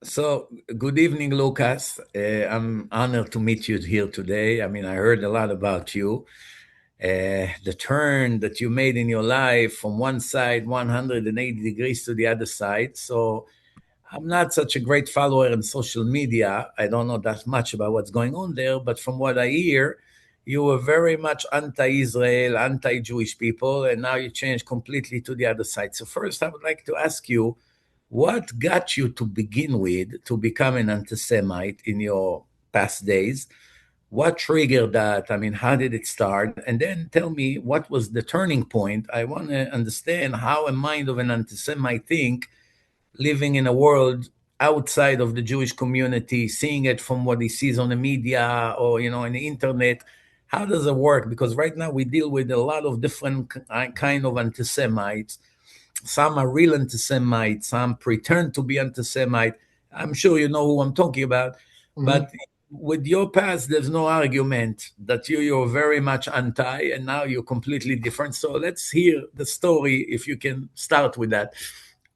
So, good evening, Lucas. I'm honored to meet you here today. I mean, I heard a lot about you. The turn that you made in your life from one side, 180 degrees to the other side. So, I'm not such a great follower on social media. I don't know that much about what's going on there, but from what I hear, you were very much anti-Israel, anti-Jewish people, and now you changed completely to the other side. So first, I would like to ask you, what got you to begin with to become an anti-Semite in your past days? What triggered that? I mean, how did it start? And then tell me what was the turning point. I want to understand how a mind of an anti-Semite think living in a world outside of the Jewish community, seeing it from what he sees on the media or on the internet. How does it work? Because right now we deal with a lot of different kind of anti-Semites. Some are real anti-Semites, some pretend to be anti-Semite. I'm sure you know who I'm talking about. Mhm. But with your past, there's no argument that you're very much anti, and now you're completely different. So let's hear the story if you can start with that.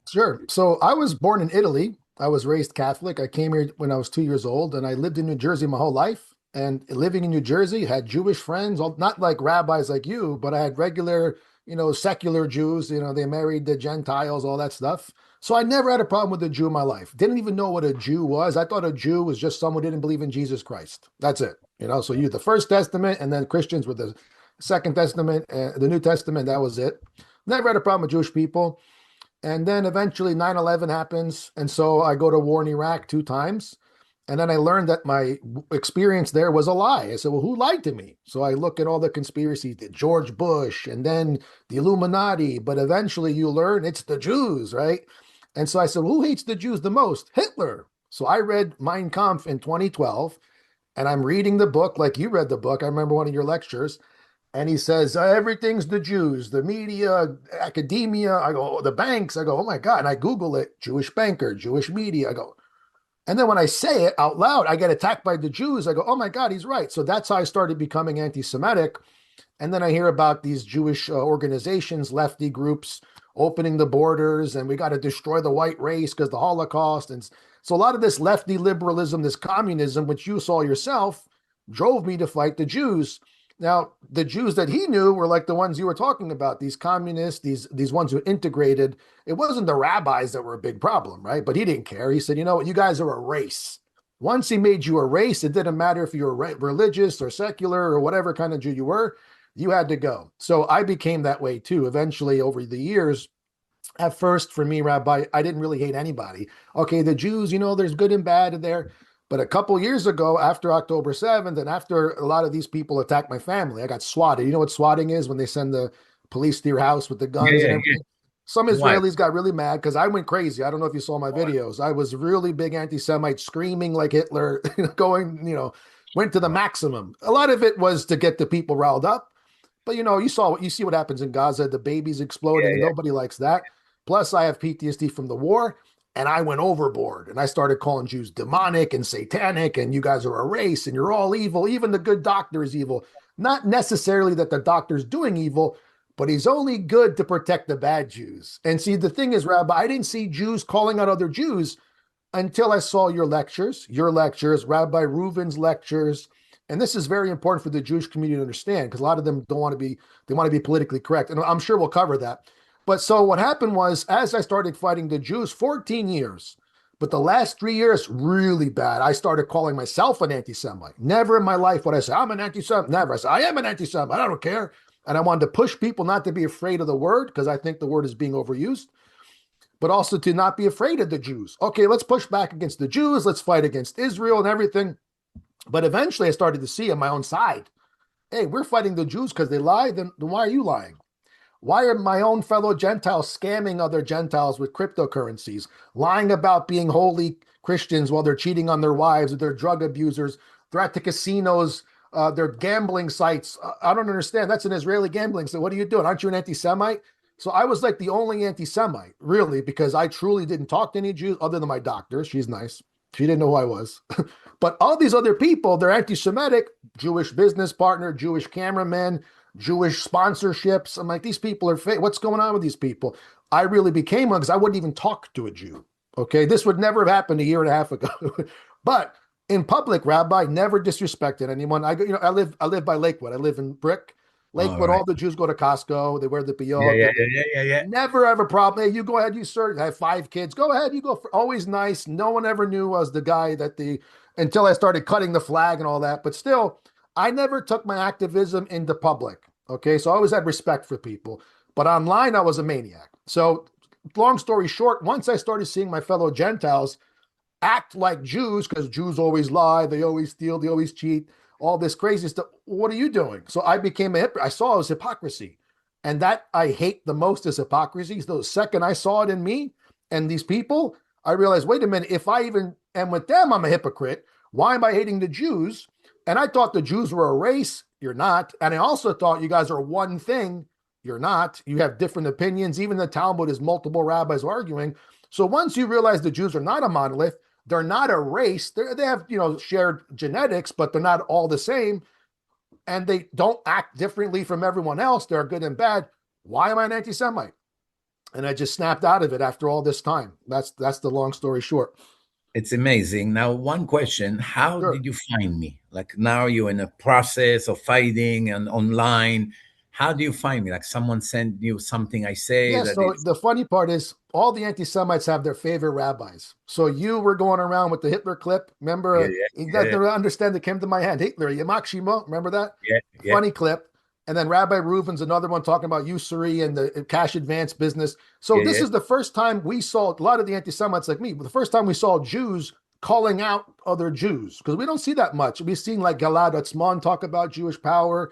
Sure. So I was born in Italy. I was raised Catholic. I came here when I was 2 years old, and I lived in New Jersey my whole life. And living in New Jersey, had Jewish friends, not like rabbis like you, but I had regular, secular Jews. They married the Gentiles, all that stuff. So I never had a problem with a Jew in my life. Didn't even know what a Jew was. I thought a Jew was just someone who didn't believe in Jesus Christ. That's it. So you the First Testament, and then Christians with the Second Testament, the New Testament. That was it. Never had a problem with Jewish people. And then eventually 9/11 happens. And so I go to war in Iraq 2 times. And then I learned that my experience there was a lie. I said, well, who lied to me? So I look at all the conspiracies, the George Bush and then the Illuminati. But eventually you learn it's the Jews, right? And so I said, who hates the Jews the most? Hitler. So I read Mein Kampf in 2012, and I'm reading the book like you read the book. I remember one of your lectures, and he says, everything's the Jews, the media, academia. I go, the banks. I go, oh my God. And I Google it, Jewish banker, Jewish media. I go, and then when I say it out loud, I get attacked by the Jews. I go, oh my God, he's right. So that's how I started becoming anti Semitic. And then I hear about these Jewish organizations, lefty groups opening the borders, and we got to destroy the white race because the Holocaust. And so a lot of this lefty liberalism, this communism, which you saw yourself, drove me to fight the Jews. Now, the Jews that he knew were like the ones you were talking about, these communists, these ones who integrated. It wasn't the rabbis that were a big problem, right? But he didn't care. He said, you know what, you guys are a race. Once he made you a race, it didn't matter if you were religious or secular or whatever kind of Jew you were, you had to go. So I became that way too. Eventually, over the years, at first, for me, Rabbi, I didn't really hate anybody. Okay, the Jews, there's good and bad in there. But a couple years ago, after October 7th, and after a lot of these people attacked my family, I got swatted. You know what swatting is? When they send the police to your house with the Yeah, guns yeah, and yeah. everything. Some Why? Israelis got really mad because I went crazy. I don't know if you saw my videos. I was really big anti-Semite, screaming like Hitler, going, went to the maximum. A lot of it was to get the people riled up. But you see what happens in Gaza, the babies Yeah, exploding, and yeah. nobody likes that. Plus, I have PTSD from the war, and I went overboard and I started calling Jews demonic and satanic, and you guys are a race and you're all evil. Even the good doctor is evil. Not necessarily that the doctor's doing evil, but he's only good to protect the bad Jews. And see, the thing is, Rabbi, I didn't see Jews calling out other Jews until I saw your lectures, Rabbi Reuven's lectures. And this is very important for the Jewish community to understand because a lot of them don't want to be, they want to be politically correct. And I'm sure we'll cover that. But so what happened was, as I started fighting the Jews, 14 years, but the last 3 years, really bad. I started calling myself an anti Semite. Never in my life would I say, I'm an anti Semite. Never. I say, I am an anti Semite. I don't care. And I wanted to push people not to be afraid of the word because I think the word is being overused, but also to not be afraid of the Jews. Okay, let's push back against the Jews. Let's fight against Israel and everything. But eventually I started to see on my own side, hey, we're fighting the Jews because they lie. Then why are you lying? Why are my own fellow Gentiles scamming other Gentiles with cryptocurrencies, lying about being holy Christians while they're cheating on their wives, or they're drug abusers, they're at the casinos, they're gambling sites. I don't understand. That's an Israeli gambling site. What are you doing? Aren't you an anti-Semite? So I was like the only anti-Semite, really, because I truly didn't talk to any Jews other than my doctor. She's nice. She didn't know who I was. But all these other people, they're anti-Semitic, Jewish business partner, Jewish cameraman, Jewish sponsorships. I'm like, these people are fake. What's going on with these people? I really became one because I wouldn't even talk to a Jew. Okay, this would never have happened a year and a half ago. But in public, Rabbi never disrespected anyone. I live by Lakewood. I live in Brick. All Lakewood, right. all the Jews go to Costco. They wear the Yeah, piyot. yeah, yeah, yeah, yeah, yeah. Never have a problem. Hey, you go ahead, you sir. I have 5 kids. Go ahead, you go. Always nice. No one ever knew I was the guy that the until I started cutting the flag and all that. But still, I never took my activism into public. Okay, so I always had respect for people. But online, I was a maniac. So, long story short, once I started seeing my fellow Gentiles act like Jews, because Jews always lie, they always steal, they always cheat, all this crazy stuff. What are you doing? So I became a hypocrite. I saw it was hypocrisy. And that I hate the most is hypocrisy. So the second I saw it in me and these people, I realized, wait a minute, if I even am with them, I'm a hypocrite. Why am I hating the Jews? And I thought the Jews were a race. You're not. And I also thought you guys are one thing. You're not. You have different opinions. Even the Talmud is multiple rabbis arguing. So once you realize the Jews are not a monolith, they're not a race. They have shared genetics, but they're not all the same, and they don't act differently from everyone else. They're good and bad. Why am I an anti-Semite? And I just snapped out of it after all this time. That's the long story short. It's amazing. Now, one question: how Sure. did you find me? Like now, you're in a process of fighting and online. How do you find me? Like someone sent you something I say Yeah, that so it's the funny part is all the anti-Semites have their favorite rabbis. So you were going around with the Hitler clip. Remember, yeah, yeah, he yeah, doesn't understand it came to my hand. Hitler, Yamak Shimo, remember that? yeah, yeah, Funny clip. And then Rabbi Reuven's another one talking about usury and the cash advance business. So yeah, this yeah, is the first time we saw a lot of the anti-Semites like me, but the first time we saw Jews calling out other Jews, because we don't see that much. We've seen like Galad Atzmon talk about Jewish power.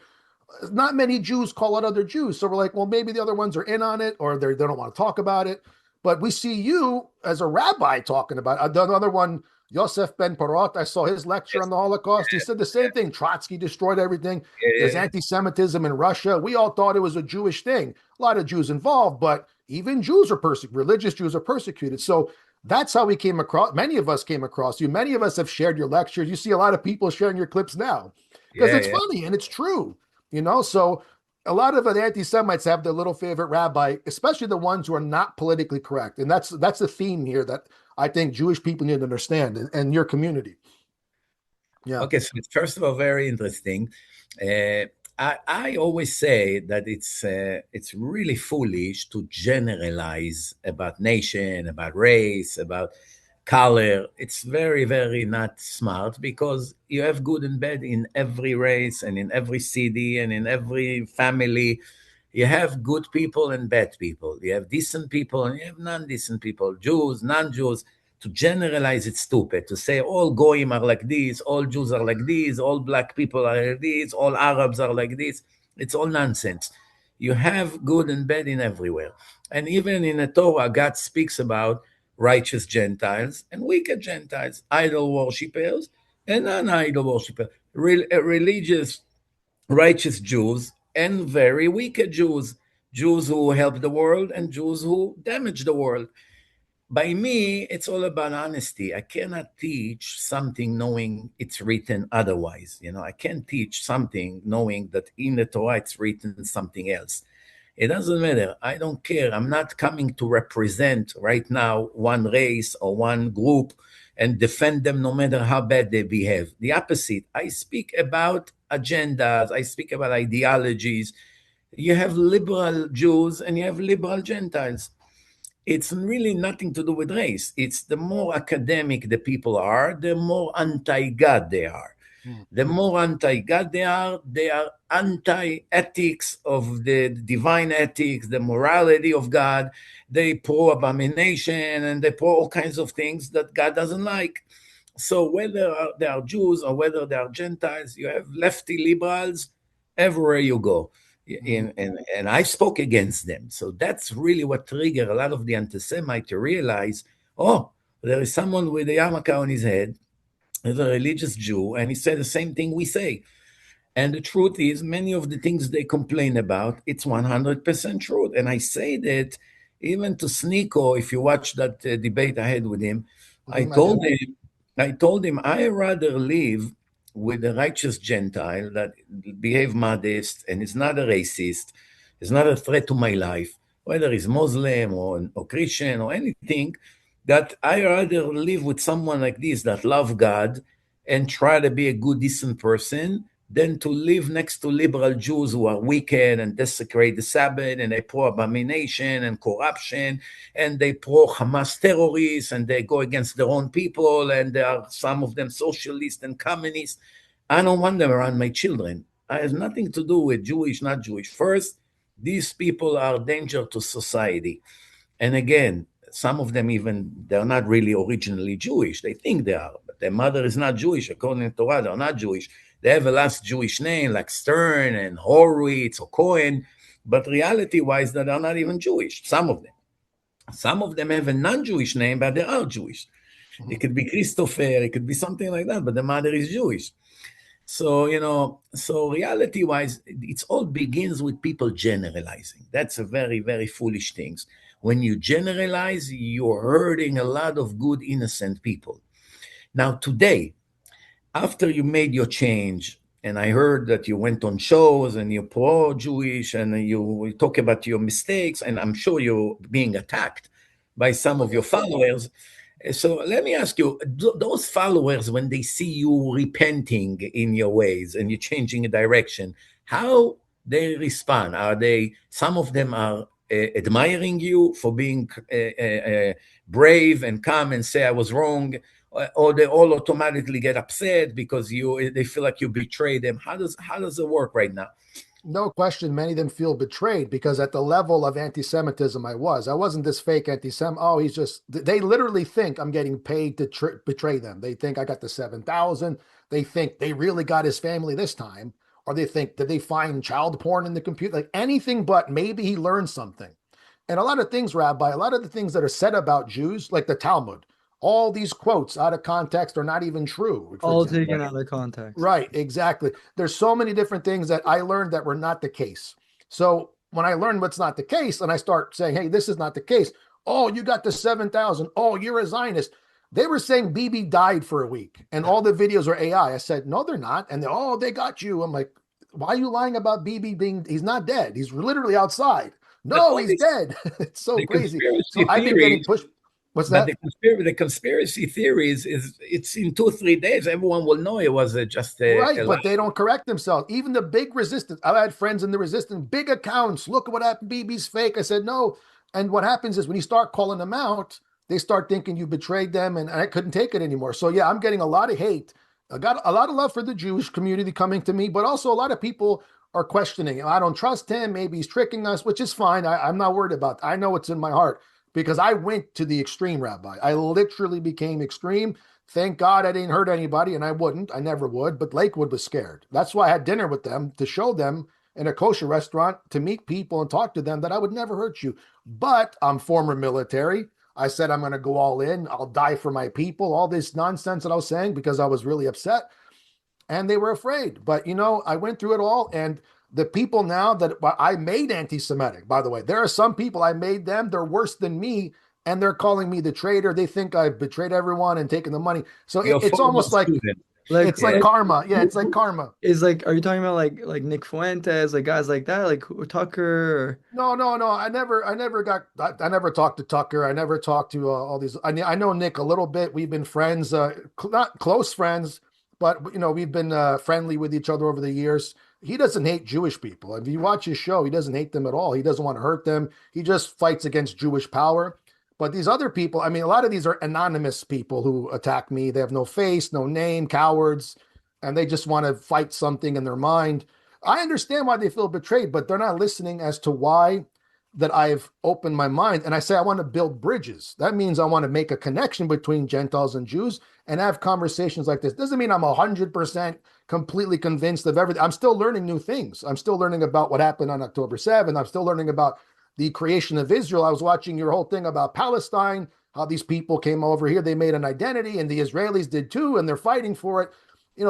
Not many Jews call out other Jews. So we're like, well, maybe the other ones are in on it or they don't want to talk about it. But we see you as a rabbi talking about it. Another one, Yosef Ben Parot, I saw his lecture yes, on the Holocaust. He said the same thing. Trotsky destroyed everything. yeah, There's yeah, anti Semitism in Russia. We all thought it was a Jewish thing. A lot of Jews involved, but even Jews are persecuted. Religious Jews are persecuted. So that's how we came across. Many of us came across you. Many of us have shared your lectures. You see a lot of people sharing your clips now because yeah, it's yeah. funny and it's true. So a lot of the anti-Semites have their little favorite rabbi, especially the ones who are not politically correct, and that's the theme here that I think Jewish people need to understand, and your community. Yeah. Okay, so it's first of all very interesting. Uh, I always say that it's really foolish to generalize about nation, about race, about color. It's very, very not smart because you have good and bad in every race and in every city and in every family. You have good people and bad people. You have decent people and you have non-decent people, Jews, non-Jews. To generalize, it's stupid. To say all goyim are like this, all Jews are like this, all black people are like this, all Arabs are like this. It's all nonsense. You have good and bad in everywhere. And even in the Torah, God speaks about righteous Gentiles and wicked Gentiles, idol worshippers and non-idol worshippers, religious righteous Jews and very wicked Jews, Jews who help the world and Jews who damage the world. By me, it's all about honesty. I cannot teach something knowing it's written otherwise. I can't teach something knowing that in the Torah it's written something else. It doesn't matter. I don't care. I'm not coming to represent right now one race or one group and defend them no matter how bad they behave. The opposite. I speak about agendas, I speak about ideologies. You have liberal Jews and you have liberal Gentiles. It's really nothing to do with race. It's the more academic the people are, the more anti God they are. Mm. The more anti-God they are anti-ethics of the divine ethics, the morality of God. They pro-abomination and they pro all kinds of things that God doesn't like. So whether they are Jews or whether they are Gentiles, you have lefty liberals everywhere you go. Mhm. And I spoke against them. So that's really what triggered a lot of the anti-Semite to realize, oh, there is someone with a yarmulke on his head, is a religious Jew, and he said the same thing we say. And the truth is, many of the things they complain about, it's 100% truth. And I say that even to Sneeko, if you watch that debate I had with him, I I did. told him, I told him I rather live with a righteous Gentile that behave modest and is not a racist, is not a threat to my life, whether he's Muslim or Christian or anything, that I rather live with someone like this that love God and try to be a good, decent person than to live next to liberal Jews who are wicked and desecrate the Sabbath and they pro abomination and corruption and they pro Hamas terrorists and they go against their own people and there are some of them socialists and communists. I don't want them around my children. I have nothing to do with Jewish, not Jewish. First, these people are a danger to society. And again, some of them even they're not really originally Jewish. They think they are, but their mother is not Jewish. According to Torah, they're not Jewish. They have a last Jewish name like Stern and Horowitz or Cohen, but reality-wise, that they're not even Jewish. Some of them. Some of them have a non-Jewish name, but they are Jewish. It Mhm. could be Christopher, it could be something like that, but the mother is Jewish. So, so reality wise, it all begins with people generalizing. That's a very, very foolish thing. When you generalize, you're hurting a lot of good, innocent people. Now, today, after you made your change, and I heard that you went on shows and you're pro Jewish and you talk about your mistakes, and I'm sure you're being attacked by some Oh of your yeah. followers. So let me ask you, those followers, when they see you repenting in your ways and you're changing a direction, how they respond? Are they, some of them are admiring you for being brave and come and say, I was wrong, or they all automatically get upset because they feel like you betrayed them? How does it work right now? No question, many of them feel betrayed because at the level of anti-Semitism I wasn't this fake anti-Sem. Oh, he's just, they literally think I'm getting paid to betray them. They think I got the 7,000. They think they really got his family this time. Or they think, did they find child porn in the computer? Like anything but maybe he learned something. And a lot of things, Rabbi, a lot of the things that are said about Jews, like the Talmud, all these quotes out of context are not even true, for All example. taken out of context. Right, exactly. There's so many different things that I learned that were not the case. So when I learn what's not the case and I start saying, hey, this is not the case. Oh, you got the 7,000. Oh, you're a Zionist. They were saying Bibi died for a week and all the videos are AI. I said, no, they're not. And oh, they got you. I'm like, why are you lying about Bibi being, he's not dead. He's literally outside. But No, all he's this, dead. It's so the crazy. So conspiracy I've been getting theories, pushed. What's but that? the conspiracy theories is it's in 2 3 days everyone will know it was just a Right, lie. but they don't correct themselves. Even the big resistance. I've had friends in the resistance, big accounts. Look at what happened. BB's fake. I said no. And what happens is when you start calling them out, they start thinking you betrayed them, and I couldn't take it anymore. So yeah, I'm getting a lot of hate. I got a lot of love for the Jewish community coming to me, but also a lot of people are questioning. I don't trust him. Maybe he's tricking us, which is fine. I'm not worried about. I know what's in my heart because I went to the extreme, Rabbi. I literally became extreme. Thank God I didn't hurt anybody, and I wouldn't. I never would. But Lakewood was scared. That's why I had dinner with them to show them in a kosher restaurant to meet people and talk to them that I would never hurt you. But I'm former military. I said I'm going to go all in. I'll die for my people. All this nonsense that I was saying because I was really upset, and they were afraid. But I went through it all, and the people now that I made anti-Semitic, by the way, there are some people I made them. They're worse than me, and they're calling me the traitor. They think I've betrayed everyone and taken the money. So Your it's former almost like student. Like it's like Yeah. like karma. Yeah, it's like who karma. is like are you talking about like Nick Fuentes, like guys like that, like Tucker No, no, no. I never talked to Tucker. I never talked to all these. I know Nick a little bit. We've been friends, not close friends, but we've been friendly with each other over the years. He doesn't hate Jewish people. If you watch his show, he doesn't hate them at all. He doesn't want to hurt them. He just fights against Jewish power. But these other people, I mean, a lot of these are anonymous people who attack me. They have no face, no name, cowards, and they just want to fight something in their mind. I understand why they feel betrayed, but they're not listening as to why that I've opened my mind. And I say I want to build bridges. That means I want to make a connection between Gentiles and Jews and have conversations like this. Doesn't mean I'm 100% completely convinced of everything. I'm still learning new things. I'm still learning about what happened on October 7th. I'm still learning about the creation of Israel. I was watching your whole thing about Palestine, how these people came over here, they made an identity, and the Israelis did too, and they're fighting for it.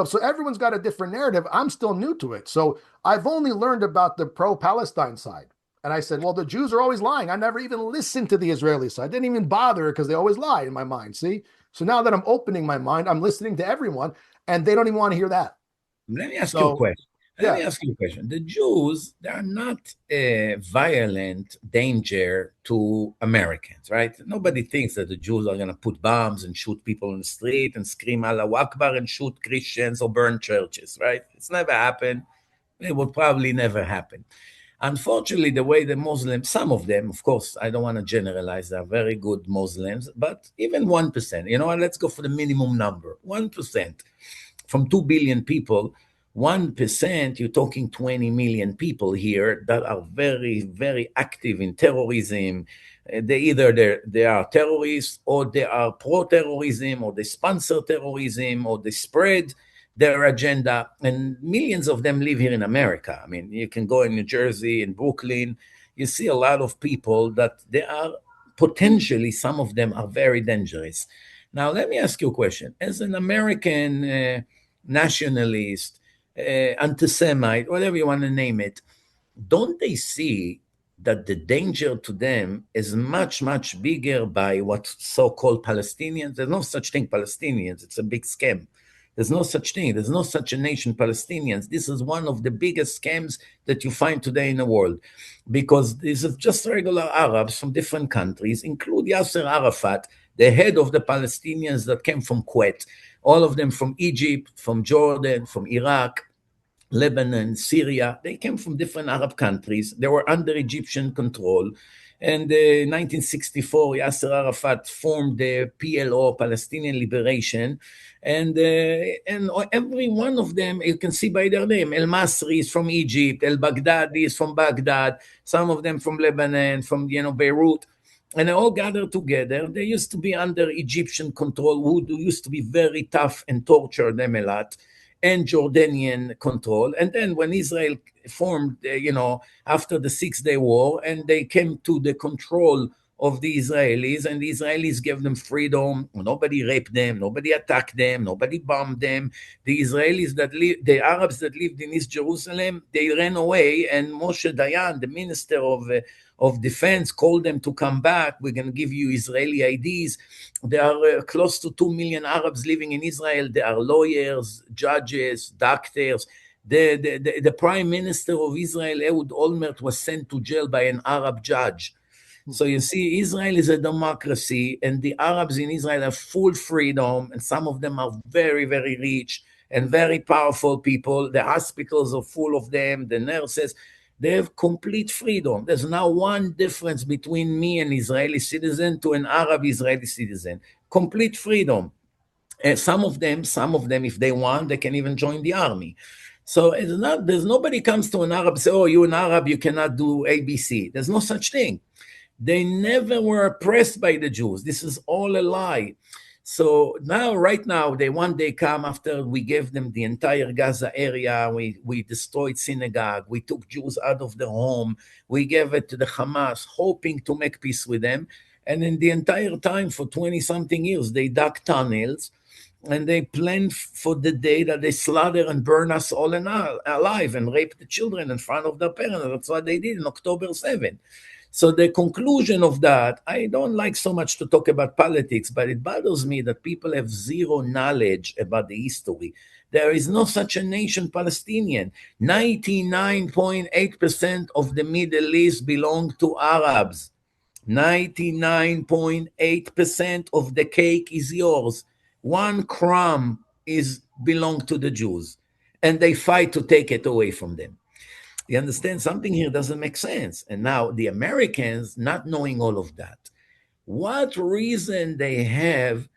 So everyone's got a different narrative. I'm still new to it. So I've only learned about the pro-Palestine side. And I said, well, the Jews are always lying. I never even listened to the Israeli side. I didn't even bother because they always lie in my mind. See? So now that I'm opening my mind, I'm listening to everyone, and they don't even want to hear that. Let me ask you a So question. Let Yeah. me ask you a question. The Jews, they are not a violent danger to Americans, right? Nobody thinks that the Jews are going to put bombs and shoot people on the street and scream Allahu Akbar and shoot Christians or burn churches, right? It's never happened. It will probably never happen. Unfortunately, the way the Muslims, some of them, of course, I don't want to generalize, they're very good Muslims, but even 1%, you know what, let's go for the minimum number 1% from 2 billion people. 1%, you're talking 20 million people here that are very, very active in terrorism. They are terrorists, or they are pro-terrorism, or they sponsor terrorism, or they spread their agenda. And millions of them live here in America. I mean, you can go in New Jersey, in Brooklyn, you see a lot of people that they are potentially, some of them are very dangerous. Now, let me ask you a question. As an American nationalist, anti-Semite, whatever you want to name it, don't they see that the danger to them is much, much bigger by what so-called Palestinians? There's no such thing, Palestinians. It's a big scam. There's no such thing. There's no such a nation, Palestinians. This is one of the biggest scams that you find today in the world, because this is just regular Arabs from different countries, include Yasser Arafat, the head of the Palestinians that came from Kuwait, all of them from Egypt, from Jordan, from Iraq, Lebanon, Syria. They came from different Arab countries. They were under Egyptian control. And in 1964, Yasser Arafat formed the PLO, Palestinian Liberation. And every one of them, you can see by their name. El Masri is from Egypt. El Baghdadi is from Baghdad. Some of them from Lebanon, from Beirut. And they all gathered together. They used to be under Egyptian control, who used to be very tough and torture them a lot, and Jordanian control. And then when Israel formed, after the 6 Day War, and they came to the control of the Israelis, and the Israelis gave them freedom. Nobody raped them, nobody attacked them, nobody bombed them. The Arabs that lived in East Jerusalem, they ran away, and Moshe Dayan, the minister of defense, called them to come back. We're going to give you Israeli IDs. There are close to 2 million Arabs living in Israel. There are lawyers, judges, doctors. The prime minister of Israel, Ehud Olmert, was sent to jail by an Arab judge. So you see, Israel is a democracy, and the Arabs in Israel have full freedom, and some of them are very, very rich and very powerful people. The hospitals are full of them, the nurses. They have complete freedom. There's now one difference between me, an Israeli citizen, to an Arab Israeli citizen. Complete freedom. And some of them, if they want, they can even join the army. So there's nobody comes to an Arab and say, oh, you're an Arab, you cannot do ABC. There's no such thing. They never were oppressed by the Jews. This is all a lie. So right now, they one day come after we gave them the entire Gaza area. We destroyed synagogue. We took Jews out of their home. We gave it to the Hamas, hoping to make peace with them. And in the entire time, for 20-something years, they dug tunnels, and they planned for the day that they slaughter and burn us all alive and rape the children in front of their parents. That's what they did in October 7th. So the conclusion of that, I don't like so much to talk about politics, but it bothers me that people have zero knowledge about the history. There is no such a nation, Palestinian. 99.8% of the Middle East belong to Arabs. 99.8% of the cake is yours. One crumb belong to the Jews, and they fight to take it away from them. You understand? Something here doesn't make sense. And now the Americans, not knowing all of that, what reason they have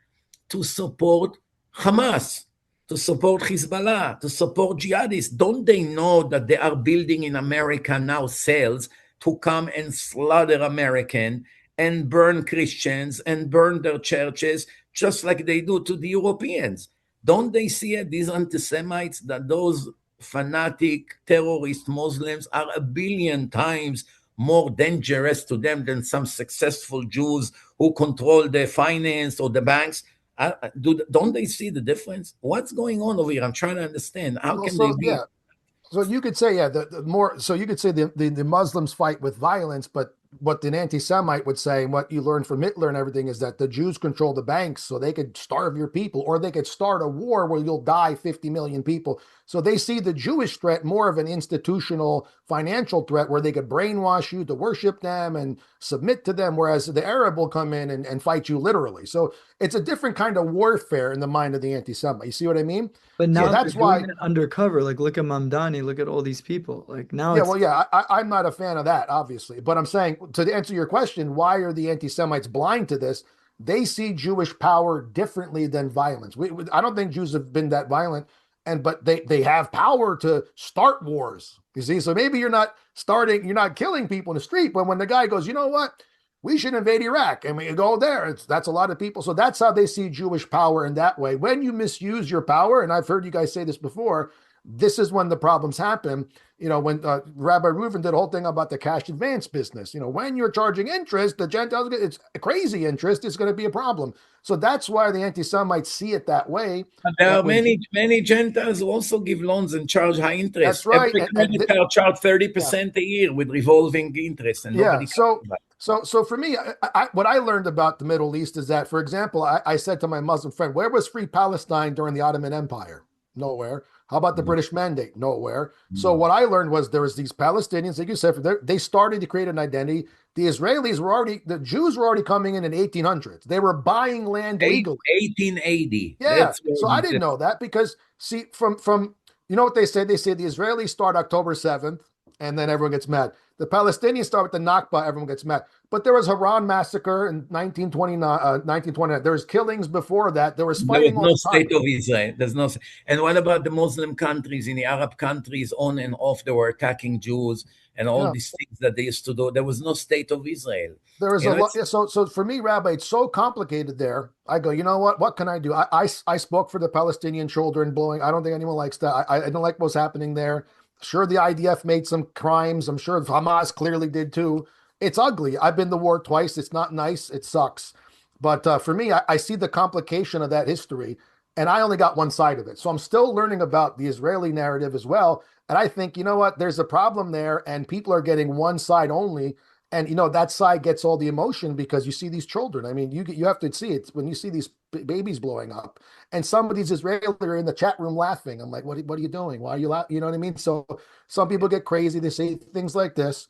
to support Hamas, to support Hezbollah, to support jihadists? Don't they know that they are building in America now cells to come and slaughter American and burn Christians and burn their churches, just like they do to the Europeans? Don't they see it, these anti-Semites, that those fanatic terrorist Muslims are a billion times more dangerous to them than some successful Jews who control the finance or the banks? Don't they see the difference? What's going on over here? I'm trying to understand. How can they be? So you could say, the more, so you could say the Muslims fight with violence, but what an anti-Semite would say, and what you learned from Hitler and everything, is that the Jews control the banks so they could starve your people, or they could start a war where you'll die 50 million people. So they see the Jewish threat more of an institutional financial threat where they could brainwash you to worship them and submit to them, whereas the Arab will come in and fight you literally. So it's a different kind of warfare in the mind of the anti-Semite. You see what I mean? But So now they're that's doing why. it undercover. Like, look at Mamdani, look at all these people. Like now Yeah, it's well, yeah, I'm not a fan of that, obviously. But I'm saying, to answer your question, why are the anti-Semites blind to this? They see Jewish power differently than violence. I don't think Jews have been that violent, but they have power to start wars. You see, so maybe you're not killing people in the street, but when the guy goes, you know what, we should invade Iraq, and we go there, that's a lot of people. So that's how they see Jewish power in that way. When you misuse your power, and I've heard you guys say this before, this is when the problems happen. When Rabbi Reuven did a whole thing about the cash advance business, when you're charging interest, the Gentiles, it's crazy interest, is going to be a problem. So that's why the anti-Semites see it that way. But there That are when many Gentiles who also give loans and charge high That's interest. right, Every credit card charge yeah, 30% a year with revolving interest, and yeah. nobody talks So, about so for me, what I learned about the Middle East is that, for example, I said to my Muslim friend, "Where was free Palestine during the Ottoman Empire? Nowhere. How about the it. British Mandate? Nowhere." So Mm. what I learned was there was these Palestinians, like you said, they started to create an identity. The Jews were already coming in 1800s. They were buying land legally. 1880. Yeah. That's where So I didn't know that because, see, from you know what they say? They say the Israelis start October 7th, and then everyone gets mad. The Palestinians start with the Nakba, everyone gets mad. But there was Haran massacre in 1929, 1929. There was killings before that. There was there was fighting all no the time. state of Israel. There's no. And what about the Muslim countries in the Arab countries on and off? They were attacking Jews and all Yeah. these things that they used to do. There was no state of Israel. There is You a know, lot. it's So for me, Rabbi, it's so complicated there. I go, you know what? What can I do? I spoke for the Palestinian children blowing. I don't think anyone likes that. I don't like what's happening there. Sure, the IDF made some crimes. I'm sure Hamas clearly did too. It's ugly. I've been to war twice. It's not nice. It sucks. But for me, I see the complication of that history, and I only got one side of it. So I'm still learning about the Israeli narrative as well. And I think, you know what? There's a problem there, and people are getting one side only, and that side gets all the emotion because you see these children. I mean, you have to see it when you see these babies blowing up, and some of these Israelis are in the chat room laughing. I'm like, what are you doing? Why are you laughing? You know what I mean? So some people get crazy. They say things like this,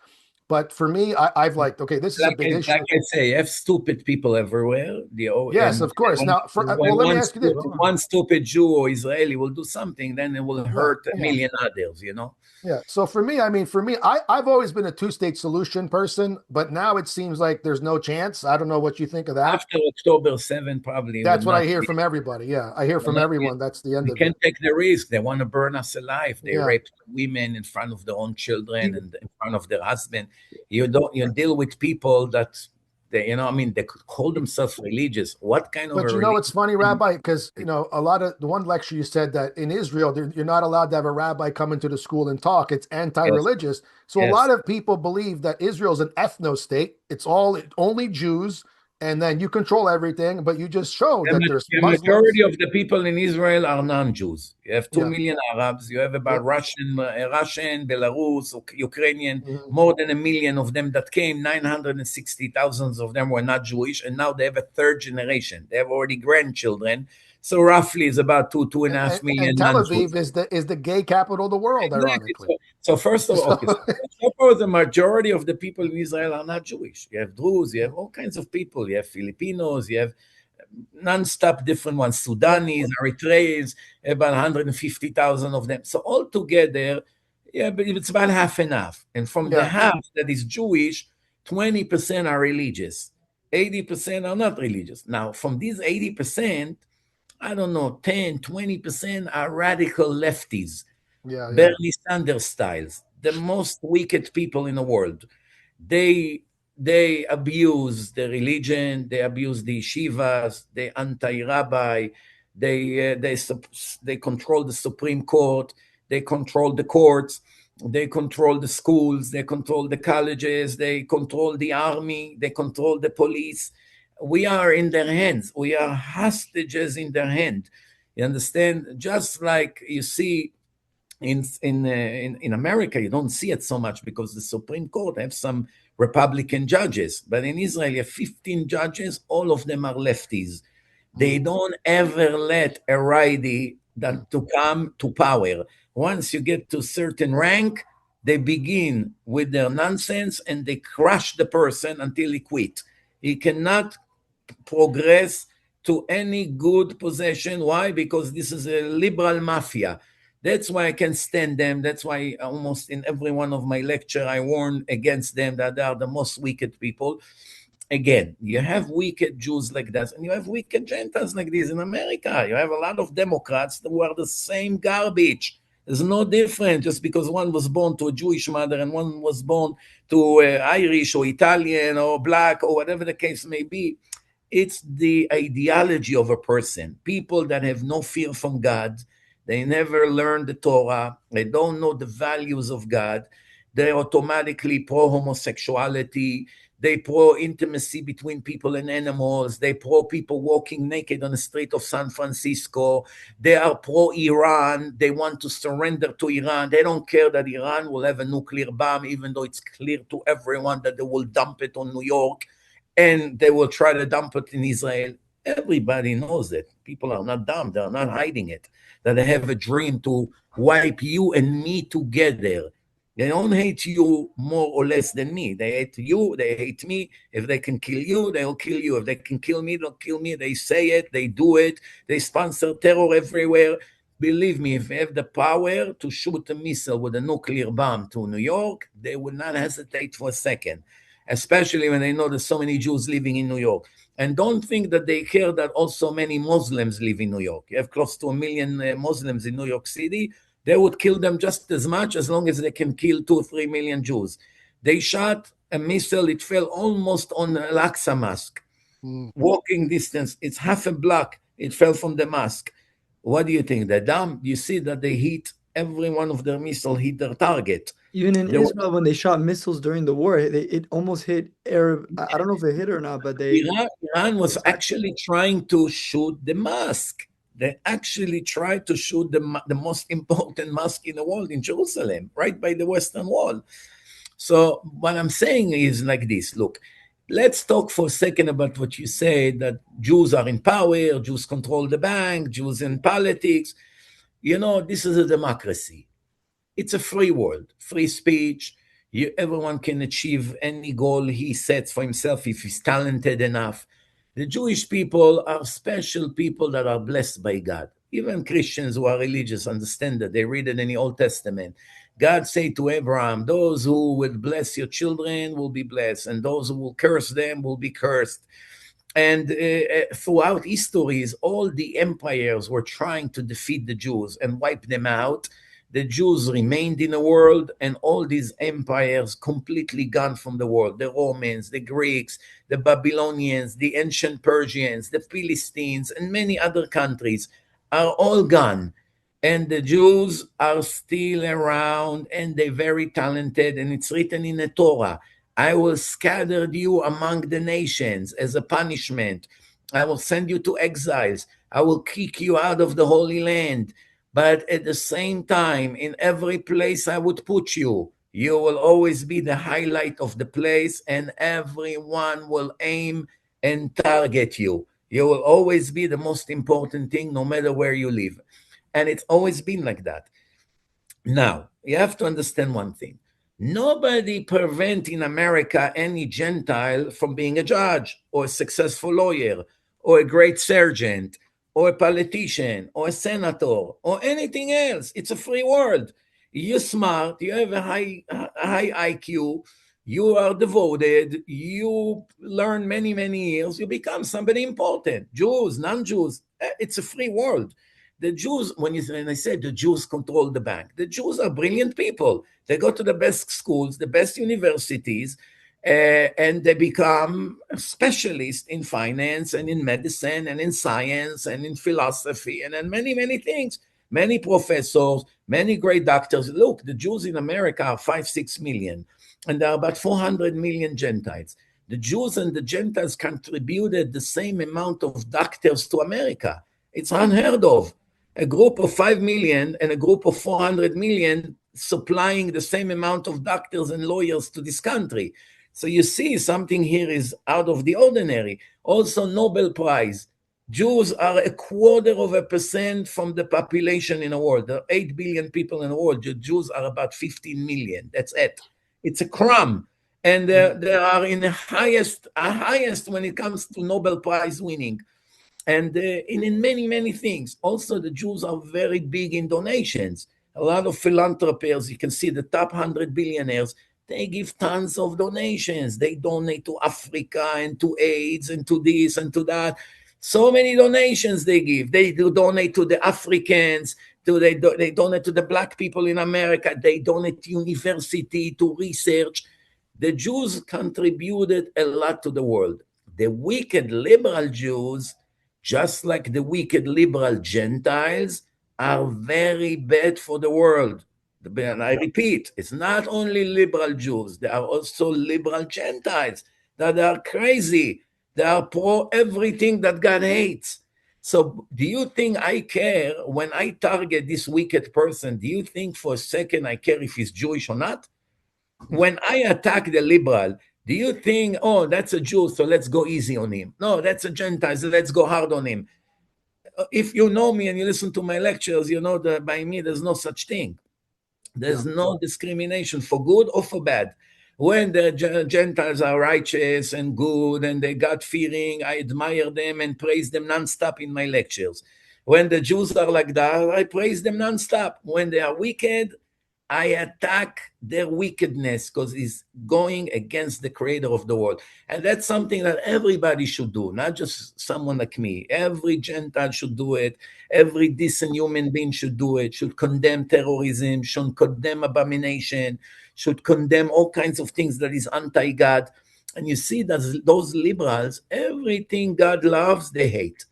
but for me, I've like, okay, this is a big like issue. I say, you have stupid people everywhere. Yes, And of course. when, Now, when let me ask you this. one stupid Jew or Israeli will do something, then it will Yeah, hurt a million others. You know. yeah. So for me, I've always been a two-state solution person, but now it seems like there's no chance. I don't know what you think of that. After October 7th, probably will That's what I not hear be. from everybody. Yeah, I hear Will from not be. everyone. That's the end We of it. can't take the risk. They want to burn us alive. They Yeah. rape women in front of their own children see, and in front of their husband. You deal with people that I mean, they could call themselves religious. What kind of a But you know, it's religion? funny, Rabbi, because a lot of the one lecture you said that in Israel, you're not allowed to have a rabbi come into the school and talk. It's Yes, anti-religious. So a lot yes. of people believe that Israel's an ethno state. It's all only Jews, and then you control everything. But you just showed that there's The majority Muslims. of the people in Israel are non-Jews. You have two Yeah, million Arabs. You have about yeah. Russian, Belarus, Ukrainian. Mhm. More than a million of them that came. 960,000 of them were not Jewish, and now they have a third generation. They have already grandchildren. So roughly, it's about two and a half And million Tel non-Jews. Aviv is the gay capital of the world, Exactly. ironically. So first of all, So okay. So first of all, the majority of the people in Israel are not Jewish. You have Druze, you yeah, have all kinds of people. You have Filipinos, you have non-stop different ones, yeah, Sudanese, Eritreans, about 150,000 of them. So altogether, yeah, but it's about half and half. And from the yeah, half that is Jewish, 20% are religious, 80% are not religious. Now, from these 80%, I don't know, 10, 20% are radical lefties, yeah, yeah, Bernie Sanders styles, the most wicked people in the world. They they abuse the religion, they abuse the yeshivas, they anti-rabbi, they control the Supreme Court, they control the courts, they control the schools, they control the colleges, they control the army, they control the police. We are in their hands. We are hostages in their hand. You understand? Just like you see in America, you don't see it so much because the Supreme Court have some Republican judges. But in Israel, you have 15 judges, all of them are lefties. They don't ever let a righty that to come to power. Once you get to certain rank, they begin with their nonsense and they crush the person until he quit. He cannot progress to any good position. Why? Because this is a liberal mafia. That's why I can stand them. That's why almost in every one of my lecture I warn against them, that they are the most wicked people. Again, you have wicked Jews like that, and you have wicked Gentiles like this in America. You have a lot of Democrats who are the same garbage. There's no difference just because one was born to a Jewish mother and one was born to Irish or Italian or black or whatever the case may be. It's the ideology of a person. People that have no fear from God, they never learn the Torah, they don't know the values of God, they're automatically pro homosexuality, they pro intimacy between people and animals, they pro people walking naked on the street of San Francisco, they are pro Iran, they want to surrender to Iran, they don't care that Iran will have a nuclear bomb, even though it's clear to everyone that they will dump it on New York and they will try to dump it in Israel. Everybody knows it. People are not dumb. They're not hiding it. That they have a dream to wipe you and me together. They don't hate you more or less than me. They hate you. They hate me. If they can kill you, they'll kill you. If they can kill me, they'll kill me. They say it. They do it. They sponsor terror everywhere. Believe me, if they have the power to shoot a missile with a nuclear bomb to New York, they would not hesitate for a second, especially when they know there's so many Jews living in New York. And don't think that they care that also many Muslims live in New York. You have close to 1 million Muslims in New York City. They would kill them just as much as long as they can kill 2 or 3 million Jews. They shot a missile. It fell almost on Al-Aqsa Mosque. Walking distance. It's half a block. It fell from the mosque. What do you think? They're dumb? You see that they hit, every one of their missiles hit their target. Even in There was Israel, when they shot missiles during the war, it almost hit Arab. I don't know if it hit or not, but they Iran was actually trying to shoot the mosque. They actually tried to shoot the most important mosque in the world in Jerusalem, right by the Western Wall. So what I'm saying is like this. Look, let's talk for a second about what you said, that Jews are in power, Jews control the bank, Jews in politics. You know, this is a democracy. It's a free world, free speech. Everyone can achieve any goal he sets for himself if he's talented enough. The Jewish people are special people that are blessed by God. Even Christians who are religious understand that. They read it in the Old Testament. God said to Abraham, those who will bless your children will be blessed, and those who will curse them will be cursed. And throughout histories, all the empires were trying to defeat the Jews and wipe them out. The Jews remained in the world, and all these empires completely gone from the world. The Romans, the Greeks, the Babylonians, the ancient Persians, the Philistines, and many other countries are all gone. And the Jews are still around, and they're very talented, and it's written in the Torah, I will scatter you among the nations as a punishment. I will send you to exiles. I will kick you out of the Holy Land. But at the same time, in every place I would put you, you will always be the highlight of the place, and everyone will aim and target you. You will always be the most important thing, no matter where you live. And it's always been like that. Now, you have to understand one thing. Nobody prevent in America any Gentile from being a judge or a successful lawyer or a great surgeon or a politician or a senator or anything else. It's a free world. You're smart, you have a high IQ, you are devoted, you learn many years, you become somebody important. Jews, non-Jews, it's a free world. The Jews, when I said the Jews control the bank, the Jews are brilliant people. They go to the best schools, the best universities, and they become specialists in finance and in medicine and in science and in philosophy and in many things. Many professors, many great doctors. Look, the Jews in America are 5-6 million, and there are about 400 million Gentiles. The Jews and the Gentiles contributed the same amount of doctors to America. It's unheard of. A group of 5 million and a group of 400 million supplying the same amount of doctors and lawyers to this country. So you see, something here is out of the ordinary. Also, Nobel Prize. Jews are 1/4% from the population in the world. There are 8 billion people in the world. The Jews are about 15 million. That's it. It's a crumb. And Mm. they are in the highest when it comes to Nobel Prize winning. And in many, many things. Also, the Jews are very big in donations. A lot of philanthropists, you can see the top 100 billionaires, they give tons of donations. They donate to Africa and to AIDS and to this and to that. So many donations they give. They do donate to the Africans, they donate to the black people in America, they donate to university, to research. The Jews contributed a lot to the world. The wicked liberal Jews, just like the wicked liberal Gentiles, are very bad for the world. And I repeat, it's not only liberal Jews, there are also liberal Gentiles that are crazy. They are pro everything that God hates. So, do you think I care when I target this wicked person? Do you think for a second I care if he's Jewish or not? When I attack the liberal, do you think, oh, that's a Jew, so let's go easy on him? No, that's a Gentile, so let's go hard on him. If you know me and you listen to my lectures, you know that by me there's no such thing. Yeah. There's no discrimination for good or for bad. When the Gentiles are righteous and good and they God fearing, I admire them and praise them nonstop in my lectures. When the Jews are like that, I praise them nonstop. When they are wicked, I attack their wickedness because it's going against the creator of the world. And that's something that everybody should do, not just someone like me. Every Gentile should do it. Every decent human being should do it, should condemn terrorism, should condemn abomination, should condemn all kinds of things that is anti-God. And you see that those liberals, everything God loves, they hate.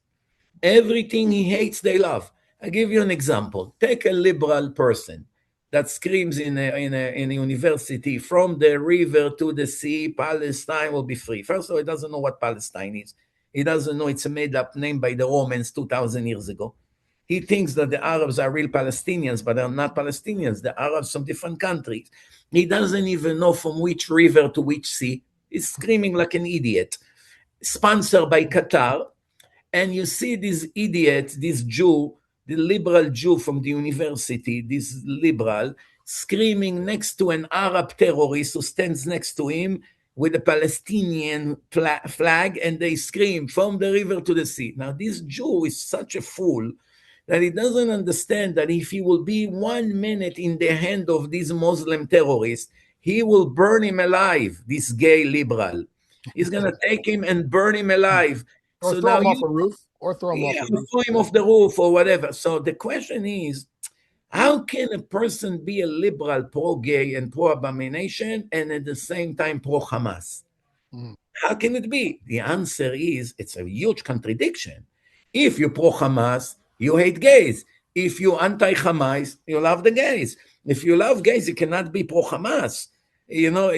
Everything he hates, they love. I give you an example. Take a liberal person that screams in a university, from the river to the sea, Palestine will be free. First of all, he doesn't know what Palestine is. He doesn't know it's a made up name by the Romans 2,000 years ago. He thinks that the Arabs are real Palestinians, but they're not Palestinians. The Arabs from different countries. He doesn't even know from which river to which sea. He's screaming like an idiot. Sponsored by Qatar, and you see this idiot, this Jew, the liberal Jew from the university, this liberal, screaming next to an Arab terrorist who stands next to him with a Palestinian flag, and they scream from the river to the sea. Now, this Jew is such a fool that he doesn't understand that if he will be 1 minute in the hand of this Muslim terrorist, he will burn him alive, this gay liberal. He's going to take him and burn him alive. Or So throw now him off you, a roof. Or throw him off yeah, a roof. throw him off the roof or whatever. So the question is, how can a person be a liberal, pro-gay and pro-abomination, and at the same time pro-Hamas? Mm. How can it be? The answer is it's a huge contradiction. If you pro-Hamas, you hate gays. If you anti-Hamas, you love the gays. If you love gays, you cannot be pro-Hamas. You know,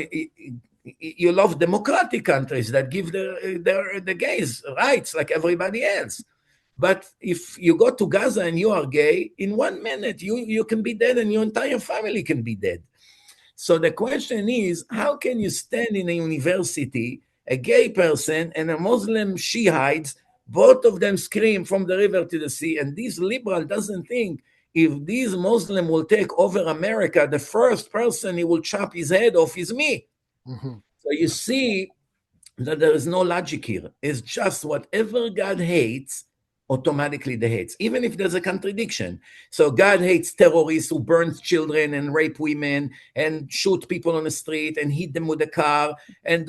you love democratic countries that give the gays rights like everybody else. But if you go to Gaza and you are gay, in 1 minute you can be dead and your entire family can be dead. So the question is, how can you stand in a university, a gay person and a Muslim Shiites, both of them scream from the river to the sea, and this liberal doesn't think if these Muslim will take over America, the first person he will chop his head off is me. Hmm. So you see that there is no logic here. It's just whatever God hates, automatically they hates, even if there's a contradiction. So God hates terrorists who burn children and rape women and shoot people on the street and hit them with a car and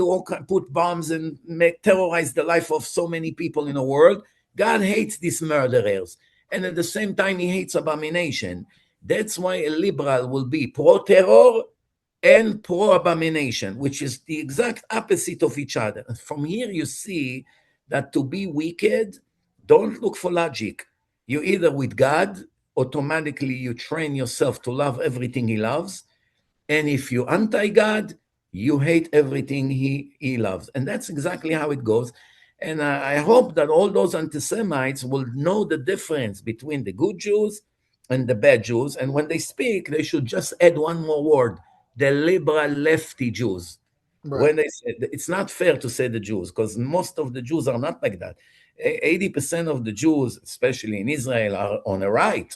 put bombs and terrorize the life of so many people in the world. God hates these murderers. And at the same time, he hates abomination. That's why a liberal will be pro-terror and pro-abomination, which is the exact opposite of each other. And from here you see that to be wicked, don't look for logic. You either with God, automatically you train yourself to love everything he loves. And if you anti-God, you hate everything he loves. And that's exactly how it goes. And I hope that all those anti-Semites will know the difference between the good Jews and the bad Jews. And when they speak, they should just add one more word: the liberal lefty Jews. Right. When they say it's not fair to say the Jews, because most of the Jews are not like that. 80% of the Jews, especially in Israel, are on the right.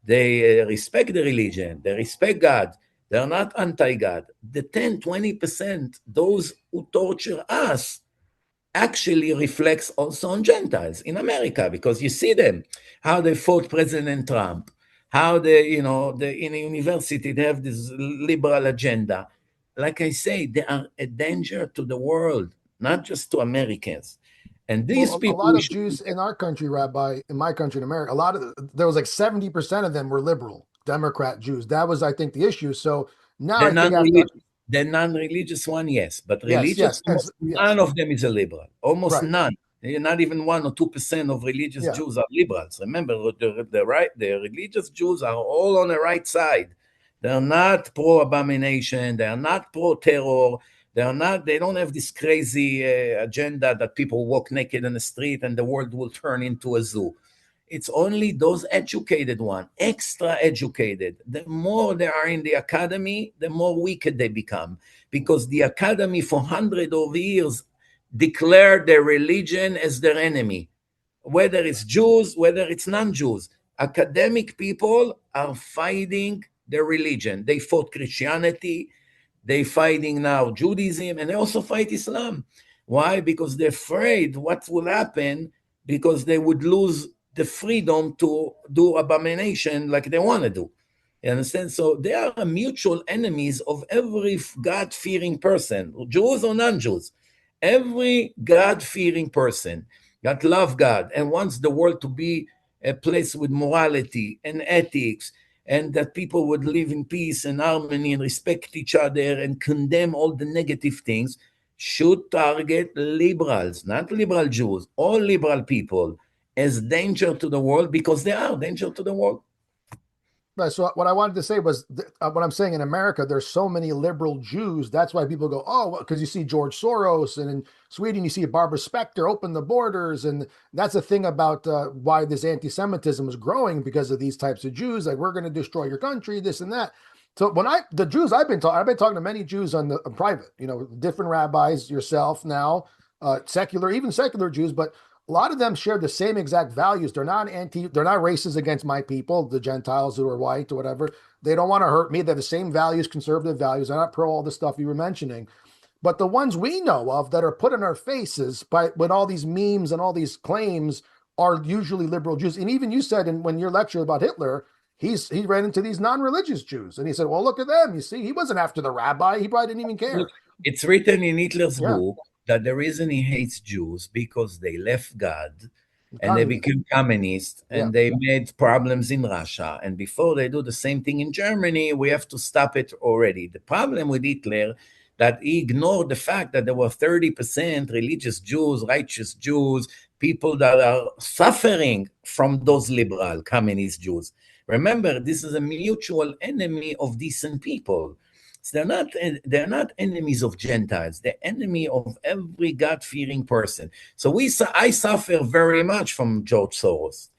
They respect the religion, they respect God, they're not anti-God. The 10, 20%, those who torture us, actually reflects also on Gentiles in America, because you see them, how they fought President Trump, how they, in a university, they have this liberal agenda. Like I say, they are a danger to the world, not just to Americans. And these Well, a people lot we of should Jews in protect. our country, Rabbi, in my country in America, a lot of there was like 70% of them were liberal Democrat Jews. That was, I think, the issue. So now The I think after, non-religious, the non-religious one, yes, but yes, religious, yes, and almost yes, none of them is a liberal. Almost right, none. Not even 1 or 2% of religious yeah. Jews are liberals. Remember, the religious Jews are all on the right side. They're not pro-abomination. They are not pro-terror. They are not. They don't have this crazy agenda that people walk naked in the street and the world will turn into a zoo. It's only those educated one, extra educated. The more they are in the academy, the more wicked they become, because the academy for hundreds of years declared their religion as their enemy, whether it's Jews, whether it's non-Jews. Academic people are fighting their religion. They fought Christianity, they fighting now Judaism, and they also fight Islam. Why? Because they're afraid what will happen, because they would lose the freedom to do abomination like they want to do. You understand? So they are mutual enemies of every God-fearing person, Jews or non-Jews. Every God-fearing person that love God and wants the world to be a place with morality and ethics, and that people would live in peace and harmony and respect each other and condemn all the negative things, should target liberals, not liberal Jews, all liberal people, as danger to the world, because they are danger to the world. Right. So what I wanted to say was what I'm saying in America, there's so many liberal Jews. That's why people go, oh, because you see George Soros, and in Sweden you see Barbara Specter open the borders, and that's the thing about why this anti-Semitism is growing, because of these types of Jews. Like, we're going to destroy your country, this and that. So the Jews I've been talking to many Jews on private, different rabbis, yourself now, even secular Jews, but a lot of them share the same exact values. They're not racist against my people, the Gentiles who are white or whatever. They don't want to hurt me. They have the same values, conservative values. They're not pro all the stuff you were mentioning. But the ones we know of that are put in our faces by with all these memes and all these claims are usually liberal Jews. And even you said when your lecture about Hitler, he ran into these non-religious Jews, and he said, "Well, look at them. You see, he wasn't after the rabbi. He probably didn't even Look, care." it's written in Hitler's Yeah, book that the reason he hates Jews because they left God and they communism. became communist Yeah, and they made problems in Russia. And before they do the same thing in Germany, we have to stop it already. The problem with Hitler that he ignored the fact that there were 30% religious Jews, righteous Jews, people that are suffering from those liberal communist Jews. Remember, this is a mutual enemy of decent people. So they're not enemies of Gentiles. They're enemy of every God-fearing person. So I suffer very much from George Soros.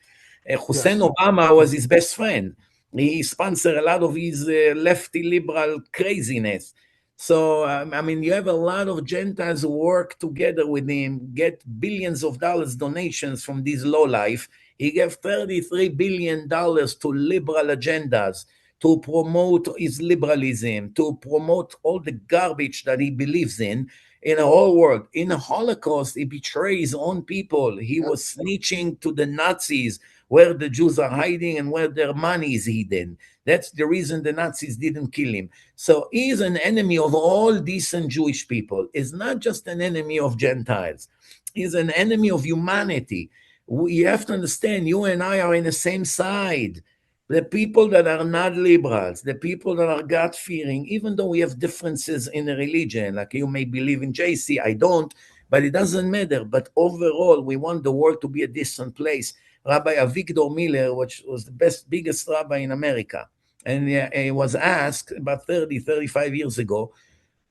Hussein yes. Obama was his best friend. He sponsored a lot of his lefty liberal craziness. So, I mean, you have a lot of Gentiles who work together with him, get billions of dollars donations from these lowlife. He gave $33 billion to liberal agendas to promote his liberalism, to promote all the garbage that he believes in the whole world. In the Holocaust, he betrayed his own people. He Yep. was snitching to the Nazis where the Jews are hiding and where their money is hidden. That's the reason the Nazis didn't kill him. So he is an enemy of all decent Jewish people. He's not just an enemy of Gentiles. He's an enemy of humanity. You have to understand, you and I are in the same side. The people that are not liberals, the people that are God fearing, even though we have differences in the religion, like you may believe in JC, I don't, but it doesn't matter. But overall, we want the world to be a decent place. Rabbi Avigdor Miller, which was the biggest rabbi in America, and he was asked about 30, 35 years ago,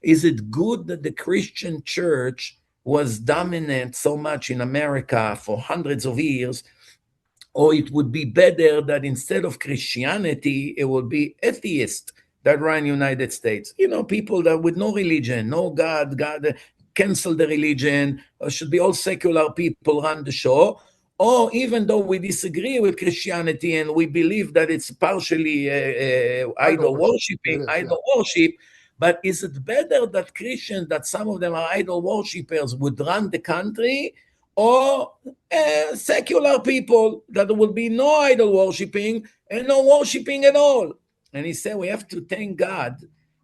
is it good that the Christian church was dominant so much in America for hundreds of years, or it would be better that instead of Christianity, it would be atheist that run United States. People that with no religion, no God, cancel the religion, should be all secular people run the show. Or even though we disagree with Christianity and we believe that it's partially Idol idol worship. It worshiping, is, yeah. idol worship, but is it better that Christians, that some of them are idol worshippers, would run the country, or secular people that there will be no idol worshiping and no worshiping at all? And he said we have to thank God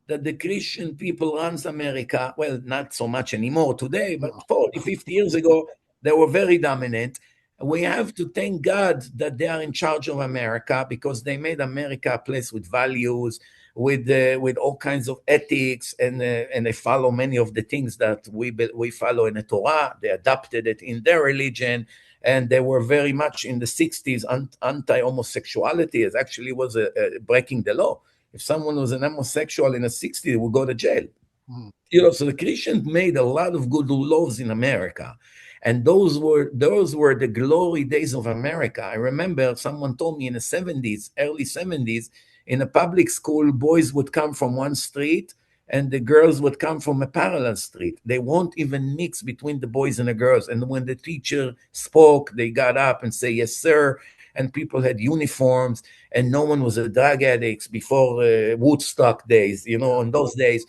that the Christian people runs America. Well, not so much anymore today, but No. 40, 50 years ago, they were very dominant. We have to thank God that they are in charge of America, because they made America a place with values, with all kinds of ethics, and they follow many of the things that we follow in the Torah. They adopted it in their religion, and they were very much in the 60s anti-homosexuality. It actually was breaking the law. If someone was an homosexual in the 60s, they would go to jail. Mm. So the Christians made a lot of good laws in America, and those were the glory days of America. I remember someone told me in the 70s, early 70s, in a public school, boys would come from one street and the girls would come from a parallel street. They won't even mix between the boys and the girls. And when the teacher spoke, they got up and say, "Yes, sir." And people had uniforms, and no one was a drug addict before Woodstock days, Yeah. in those days.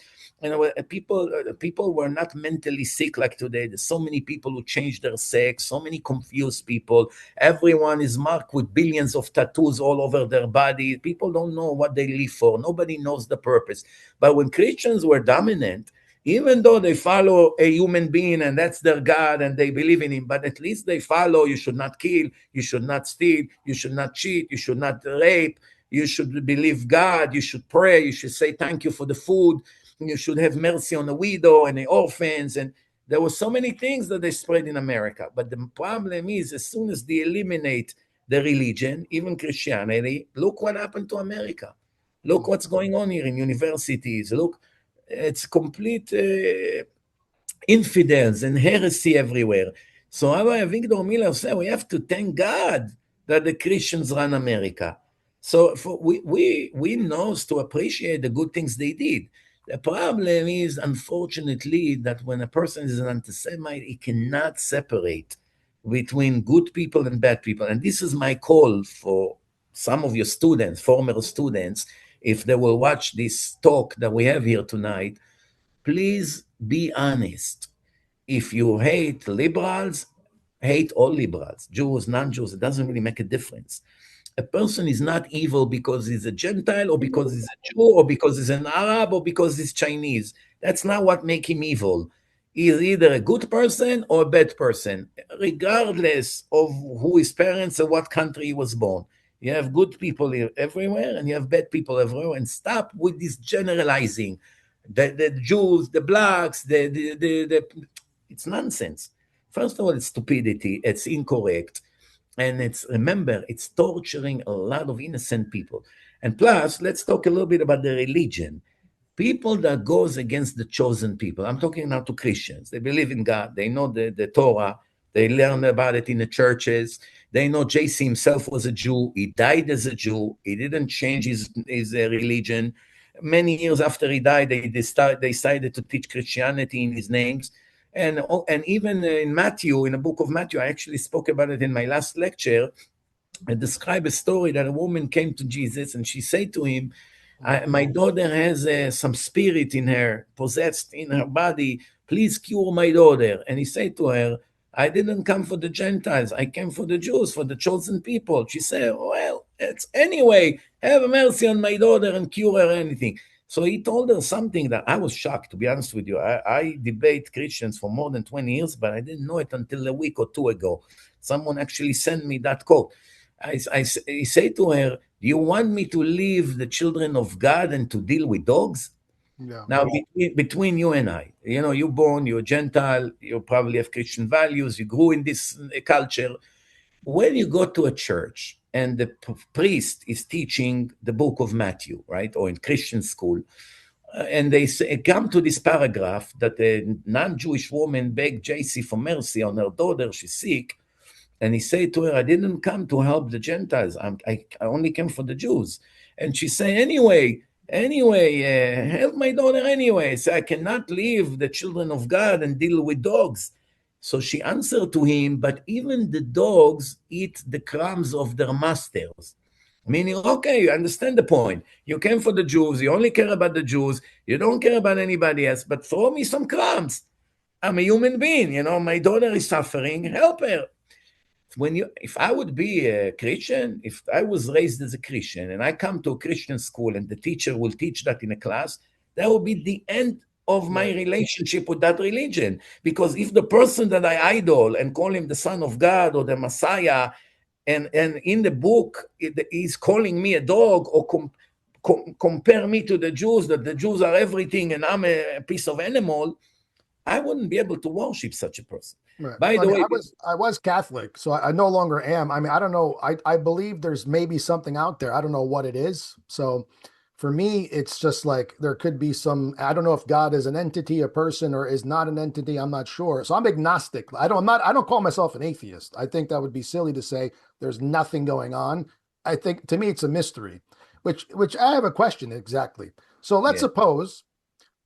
People were not mentally sick like today. There's so many people who changed their sex, so many confused people. Everyone is marked with billions of tattoos all over their body. People don't know what they live for. Nobody knows the purpose. But when Christians were dominant, even though they follow a human being and that's their God and they believe in him, but at least they follow: you should not kill, you should not steal, you should not cheat, you should not rape, you should believe God, you should pray, you should say thank you for the food, you should have mercy on the widow and the orphans. And there were so many things that they spread in America. But the problem is, as soon as they eliminate the religion, even Christianity, look what happened to America. Look Mm. what's going on here in universities. Look, it's complete infidels and heresy everywhere. So Rabbi Victor Miller said we have to thank God that the Christians run America. So we know to appreciate the good things they did. The problem is, unfortunately, that when a person is an anti-Semite, he cannot separate between good people and bad people. And this is my call for some of your students, former students, if they will watch this talk that we have here tonight. Please be honest. If you hate liberals, hate all liberals, Jews, non-Jews, it doesn't really make a difference. A person is not evil because he's a Gentile or because he's a Jew or because he's an Arab or because he's Chinese. That's not what makes him evil. He's either a good person or a bad person, regardless of who his parents or what country he was born. You have good people everywhere and you have bad people everywhere. And stop with this generalizing. The Jews, the blacks, it's nonsense. First of all, it's stupidity, it's incorrect, and it's torturing a lot of innocent people. And plus, let's talk a little bit about the religion. People that goes against the chosen people. I'm talking now to Christians. They believe in God. They know the Torah. They learn about it in the churches. They know JC himself was a Jew. He died as a Jew. He didn't change his religion. Many years after he died, they decided to teach Christianity in his names. And even in Matthew, in the book of Matthew, I actually spoke about it in my last lecture. I describe a story that a woman came to Jesus and she said to him, my daughter has some spirit in her, possessed in her body. Please cure my daughter. And he said to her, I didn't come for the Gentiles. I came for the Jews, for the chosen people. She said, well, it's anyway, have mercy on my daughter and cure her anything. So he told her something that I was shocked, to be honest with you. I debate Christians for more than 20 years, but I didn't know it until a week or two ago. Someone actually sent me that quote. He said to her, do you want me to leave the children of God and to deal with dogs? Yeah. Now, between you and I, you're born, you're a Gentile, you probably have Christian values, you grew in this culture. When you go to a church and the priest is teaching the book of Matthew, right, or in Christian school, and they come to this paragraph that a non-Jewish woman begged JC for mercy on her daughter, she's sick, and he said to her, I didn't come to help the Gentiles. I only came for the Jews. And she said, anyway, Anyway, help my daughter anyway. So I cannot leave the children of God and deal with dogs. So she answered to him, but even the dogs eat the crumbs of their masters. Meaning, okay, you understand the point. You came for the Jews, you only care about the Jews, you don't care about anybody else, but throw me some crumbs. I'm a human being, my daughter is suffering, help her. If I would be a Christian, if I was raised as a Christian and I come to a Christian school and the teacher will teach that in a class, that will be the end of my relationship with that religion. Because if the person that I idol and call him the Son of God or the Messiah, and in the book he's calling me a dog or compare me to the Jews, that the Jews are everything and I'm a piece of animal, I wouldn't be able to worship such a person. Right. By I the mean, way, I was Catholic, so I no longer am. I mean, I don't know. I believe there's maybe something out there. I don't know what it is. So for me, it's just like there could be some. I don't know if God is an entity, a person, or is not an entity. I'm not sure. So I'm agnostic. I don't call myself an atheist. I think that would be silly to say there's nothing going on. I think to me it's a mystery. Which I have a question exactly. So let's yeah, suppose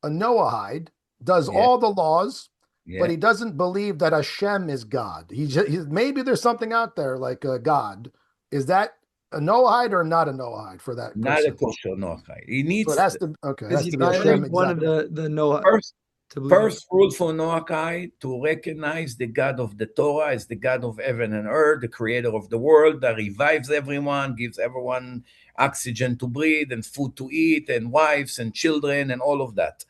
a Noahide does yeah, all the laws, but yeah. he doesn't believe that Hashem is God. Maybe there's something out there like a God. Is that a Noahide or not a Noahide for that Not a person? kosher noachai. He So it needs has to okay, it Because has he's to be violating Hashem one of exactly. the Noah first to believe in. first rule for noachai to recognize the God of the Torah as the God of heaven and earth, the creator of the world, that revives everyone, gives everyone oxygen to breathe and food to eat and wives and children and all of that.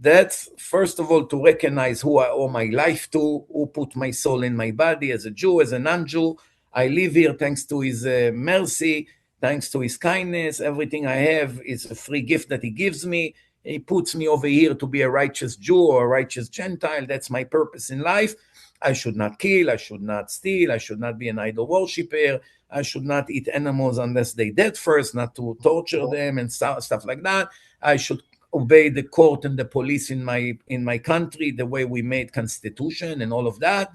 That's first of all to recognize who I owe my life to, who put my soul in my body as a Jew, as a non-Jew. I live here thanks to his mercy, thanks to his kindness. Everything I have is a free gift that he gives me. He puts me over here to be a righteous Jew or a righteous Gentile. That's my purpose in life. I should not kill, I should not steal, I should not be an idol worshiper, I should not eat animals unless they dead first, not to torture them and stuff like that. I should obey the court and the police in my country the way we made constitution and all of that.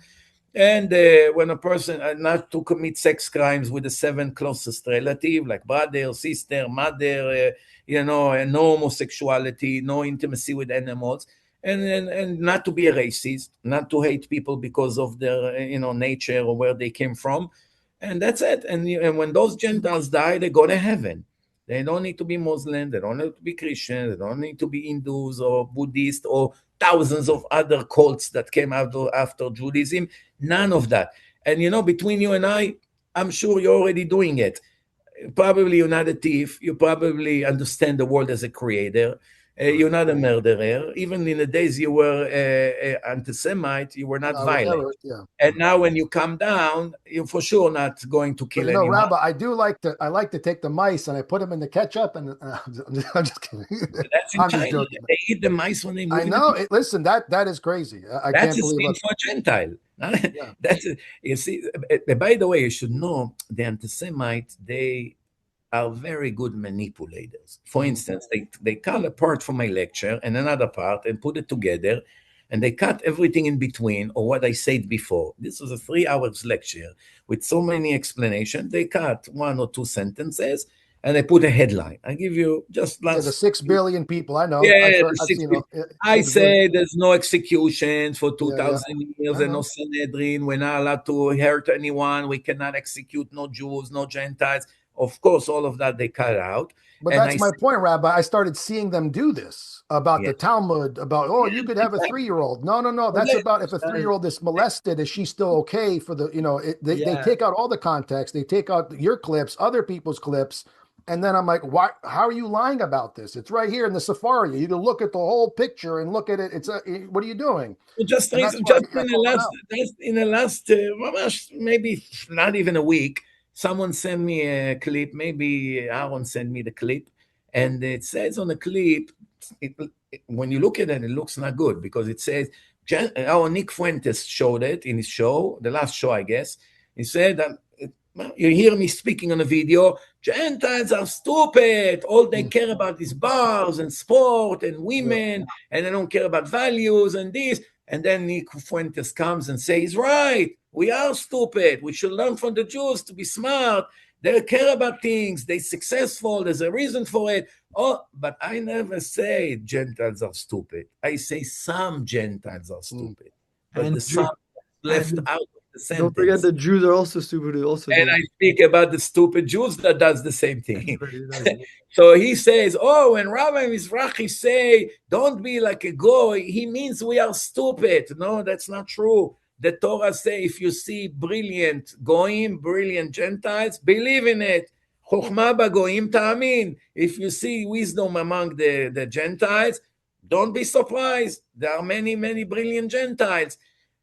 And when a person not to commit sex crimes with the seven closest relative, like brother, sister, mother, and no homosexuality, no intimacy with animals, and not to be a racist, not to hate people because of their nature or where they came from, and that's it. And when those Gentiles die, they go to heaven. They don't need to be Muslim. They don't need to be Christian. They don't need to be Hindus or Buddhist or thousands of other cults that came out after Judaism. None of that. And between you and I'm sure you're already doing it. Probably you're not a thief. You probably understand the world as a creator. You're not a murderer. Even in the days you were anti-Semite, you were not I would violent. never, yeah. And now when you come down, you're for sure not going to But kill anyone. Rabbi, I like to take the mice and I put them in the ketchup and I'm just kidding. That's in I'm just China. joking. They eat the mice when they I move in the know kitchen. it. Listen, that is crazy. I That's can't a believe sin it. for a Gentile. Yeah. That's you see. By the way, you should know the anti-Semites. They are very good manipulators. For Mhm. instance, they cut a part from my lecture and another part and put it together, and they cut everything in between or what I said before. This was a 3 hours lecture with so many explanations. They cut 1 or 2 sentences and they put a headline. I give you just Yeah, the last. 6 billion people. I know. Yeah, the I've six seen billion. I 6 billion. say there's no executions for Yeah, yeah. 2,000 years I and no know. Sanhedrin. We're not allowed to hurt anyone. We cannot execute no Jews, no Gentiles. Of course, all of that they cut out. But And I that's my said, point, Rabbi. I started seeing them do this about yeah, the Talmud, about, oh, you yes, could have a exactly. 3-year-old. No, no, no. Well, That's about if a 3-year-old is molested, is she still okay for the, they Yeah. take out all the context, they take out your clips, other people's clips. And then I'm like, why, how are you lying about this? It's right here in the Safari. You can look at the whole picture and look at it. What are you doing? just And that's recent, why just I call them out. in the last, maybe not even a week, someone sent me a clip. Maybe Aaron sent me the clip, and it says on the clip, it, when you look at it, it looks not good because it says, our Nick Fuentes showed it in his show, the last show, I guess. He said that. You hear me speaking on a video. Gentiles are stupid. All they Mm, care about is bars and sport and yeah. women, and they don't care about values and this. And then Nick Fuentes comes and says, right, we are stupid. We should learn from the Jews to be smart. They care about things. They're successful. There's a reason for it. Oh, but I never say Gentiles are stupid. I say some Gentiles are Mm. stupid, but And the some left and out of the don't forget sentence. the Jews are also stupid who also And do I speak about the stupid Jews that does the same it. thing. Everybody does it. So he says, oh, when Rabbi Mizrachi say, don't be like a goy, he means we are stupid. No, that's not true. The Torah say, if you see brilliant goyim, brilliant Gentiles, believe in it. Chokhmah bagoyim ta'amin. If you see wisdom among the Gentiles, don't be surprised. There are many, many brilliant Gentiles.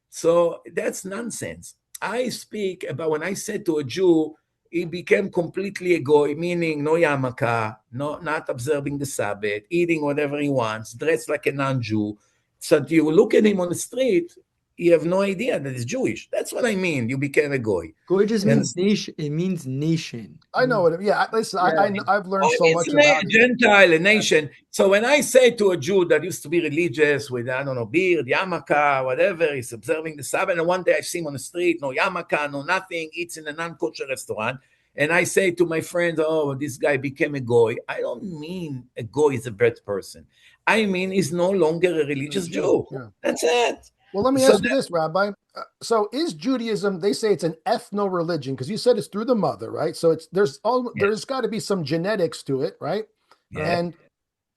So that's nonsense. I speak about when I said to a Jew, he became completely a goy, meaning no yarmulke, no, not observing the Sabbath, eating whatever he wants, dressed like a non-Jew. So you look at him on the street, you have no idea that he's Jewish. That's what I mean. You became a goy. Goy just And means nation. It means nation. I know it. Yeah, listen, yeah, I've learned oh, so it's much about a it. Gentile, a nation. So when I say to a Jew that used to be religious with, I don't know, beard, yarmulke, whatever, he's observing the Sabbath, and one day I see him on the street, no yarmulke, no nothing, eats in a non-kosher restaurant, and I say to my friends, oh, this guy became a goy. I don't mean a goy is a bad person. I mean he's no longer a A religious Jew. Jew. Yeah. That's it. Well, let me So ask you this, Rabbi. So is Judaism, they say it's an ethno religion because you said it's through the mother, right? So yeah, there's got to be some genetics to it, right? yeah. And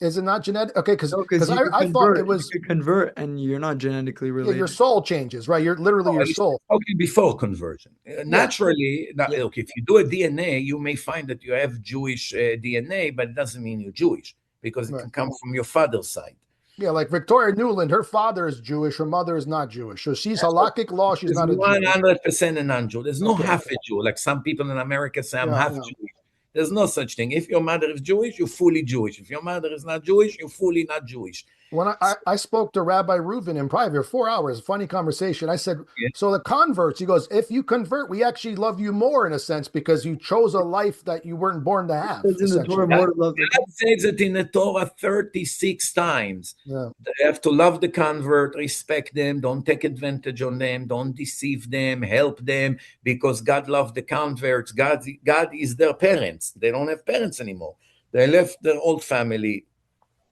is it not genetic? Okay, because No, because you could I thought it convert. You was, could convert, and you're not genetically yeah, your related. soul changes, right? You're literally Oh, your he's soul. talking before conversion. Yeah, Naturally, Yeah. look, if you do a DNA, you may find that you have Jewish DNA, but it doesn't mean you're Jewish because it right. can come from your father's side. Yeah, like Victoria Newland, her father is Jewish, her mother is not Jewish. So she's halakhic law, she's There's not a Jew. 100% a non-Jew. There's no Okay. half a Jew. Like some people in America say, I'm Yeah, half yeah. Jewish. There's no such thing. If your mother is Jewish, you're fully Jewish. If your mother is not Jewish, you're fully not Jewish. When I spoke to Rabbi Reuven in private, 4 hours, funny conversation. I said, Yeah. so the converts, he goes, if you convert, we actually love you more in a sense because you chose a life that you weren't born to have, It's in the Torah essentially. God, more to love the God says it in the Torah 36 times. Yeah. They have to love the convert, respect them, don't take advantage on them, don't deceive them, help them, because God loved the converts. God is their parents. They don't have parents anymore. They left their old family.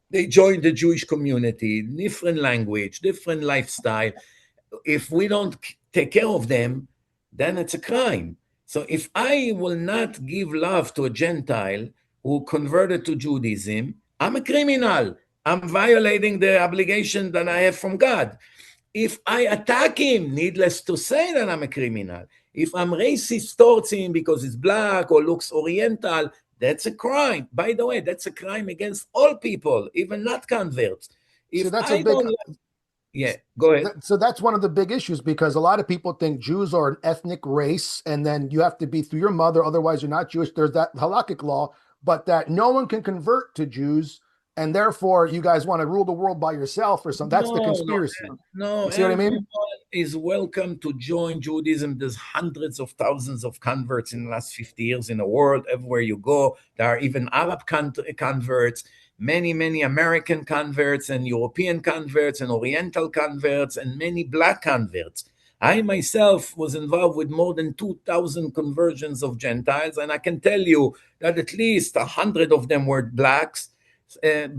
They joined the Jewish community, different language, different lifestyle. If we don't take care of them, then it's a crime. So if I will not give love to a Gentile who converted to Judaism, I'm a criminal. I'm violating the obligation that I have from God. If I attack him, needless to say that I'm a criminal. If I'm racist towards him because he's black or looks oriental, that's a crime. By the way, that's a crime against all people, even not converts. See, If that's a I big, don't, yeah, go ahead. so that's one of the big issues because a lot of people think Jews are an ethnic race and then you have to be through your mother, otherwise you're not Jewish. There's that halakhic law, but that no one can convert to Jews and therefore you guys want to rule the world by yourself or something. That's the No, no, conspiracy. no. You see what I mean? Everyone is welcome to join Judaism. There's hundreds of thousands of converts in the last 50 years in the world. Everywhere you go, there are even Arab converts, many, many American converts, and European converts, and Oriental converts, and many black converts. I myself was involved with more than 2,000 conversions of Gentiles, and I can tell you that at least 100 of them were blacks.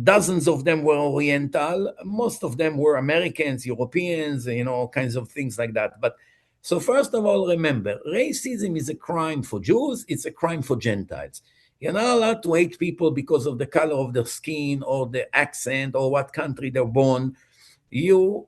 Dozens of them were Oriental. Most of them were Americans, Europeans, all kinds of things like that. But so first of all, remember, racism is a crime for Jews. It's a crime for Gentiles. You're not allowed to hate people because of the color of their skin or the accent or what country they're born. You're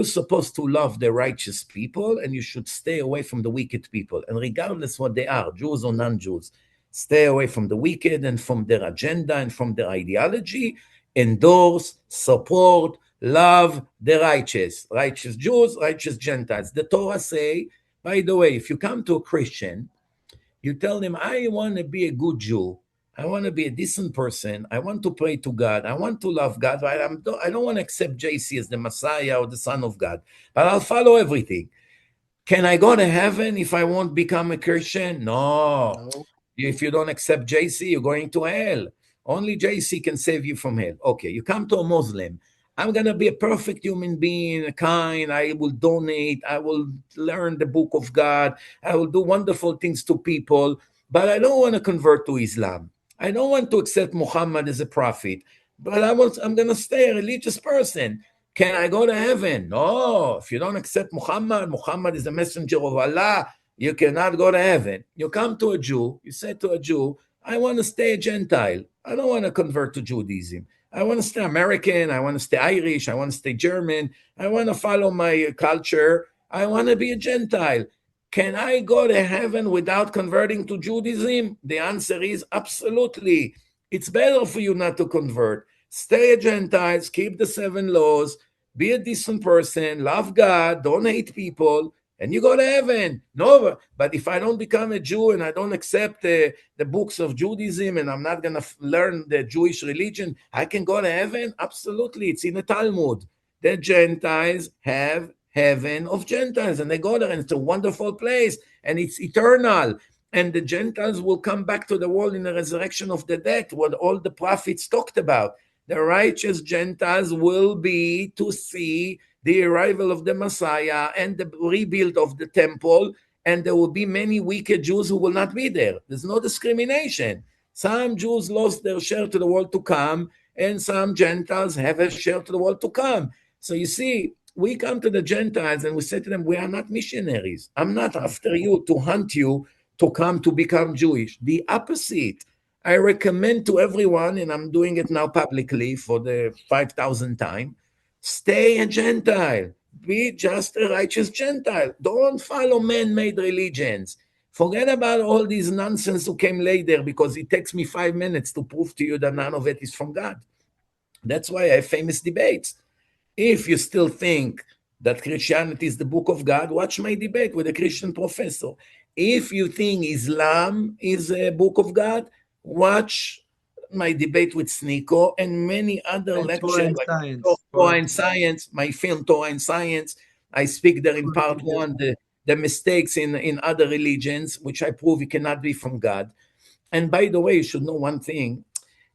supposed to love the righteous people and you should stay away from the wicked people. And regardless what they are, Jews or non-Jews, stay away from the wicked and from their agenda and from their ideology. Endorse, support, love the righteous Jews, righteous Gentiles. The Torah say, by the way, if you come to a Christian, you tell them, I want to be a good Jew. I want to be a decent person. I want to pray to God. I want to love God. I don't want to accept JC as the Messiah or the Son of God, but I'll follow everything. Can I go to heaven if I won't become a Christian? No. No. If you don't accept JC, you're going to hell. Only JC can save you from hell. Okay, you come to a Muslim. I'm going to be a perfect human being, kind. I will donate. I will learn the book of God. I will do wonderful things to people. but I don't want to convert to Islam. I don't want to accept Muhammad as a prophet, but I'm going to stay a religious person. Can I go to heaven? No, if you don't accept Muhammad, Muhammad is the messenger of Allah, you cannot go to heaven. You come to a Jew, you say to a Jew, I want to stay a Gentile. I don't want to convert to Judaism. I want to stay American. I want to stay Irish. I want to stay German. I want to follow my culture. I want to be a Gentile. Can I go to heaven without converting to Judaism? The answer is absolutely. It's better for you not to convert. Stay a Gentile, keep the 7 laws, be a decent person, love God, don't hate people, and you go to heaven. No, but if I don't become a Jew and I don't accept the books of Judaism and I'm not going to learn the Jewish religion, I can go to heaven? Absolutely. It's in the Talmud. The Gentiles have heaven of Gentiles, and they go there, and it's a wonderful place, and it's eternal. And the Gentiles will come back to the world in the resurrection of the dead, what all the prophets talked about. The righteous Gentiles will be to see the arrival of the Messiah and the rebuild of the temple, and there will be many wicked Jews who will not be there. There's no discrimination. Some Jews lost their share to the world to come, and some Gentiles have a share to the world to come. So you see, we come to the Gentiles and we say to them, we are not missionaries. I'm not after you to hunt you to come to become Jewish. The opposite. I recommend to everyone, and I'm doing it now publicly for the 5,000th time, stay a Gentile. Be just a righteous Gentile. Don't follow man-made religions. Forget about all these nonsense who came later, because it takes me 5 minutes to prove to you that none of it is from God. That's why I have famous debates. If you still think that Christianity is the book of God, watch my debate with a Christian professor. If you think Islam is a book of God, watch my debate with Sniko and many other And Torah lectures and like science. Torah and Science, my film Torah and Science. I speak there in part one, the mistakes in other religions, which I prove it cannot be from God. And by the way, you should know one thing.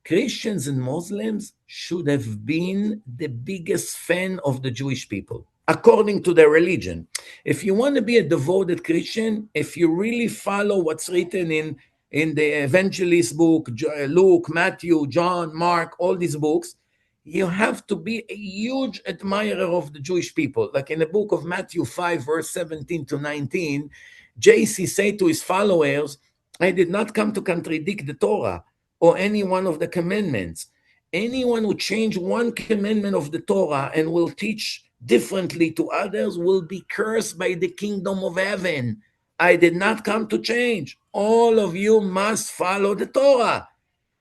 Christians and Muslims should have been the biggest fan of the Jewish people, according to their religion. If you want to be a devoted Christian, if you really follow what's written in the evangelist book, Luke, Matthew, John, Mark, all these books, you have to be a huge admirer of the Jewish people. Like in the book of Matthew 5, verse 17 to 19, JC said to his followers, I did not come to contradict the Torah or any one of the commandments. Anyone who change one commandment of the Torah and will teach differently to others will be cursed by the kingdom of heaven. I did not come to change. All of you must follow the Torah.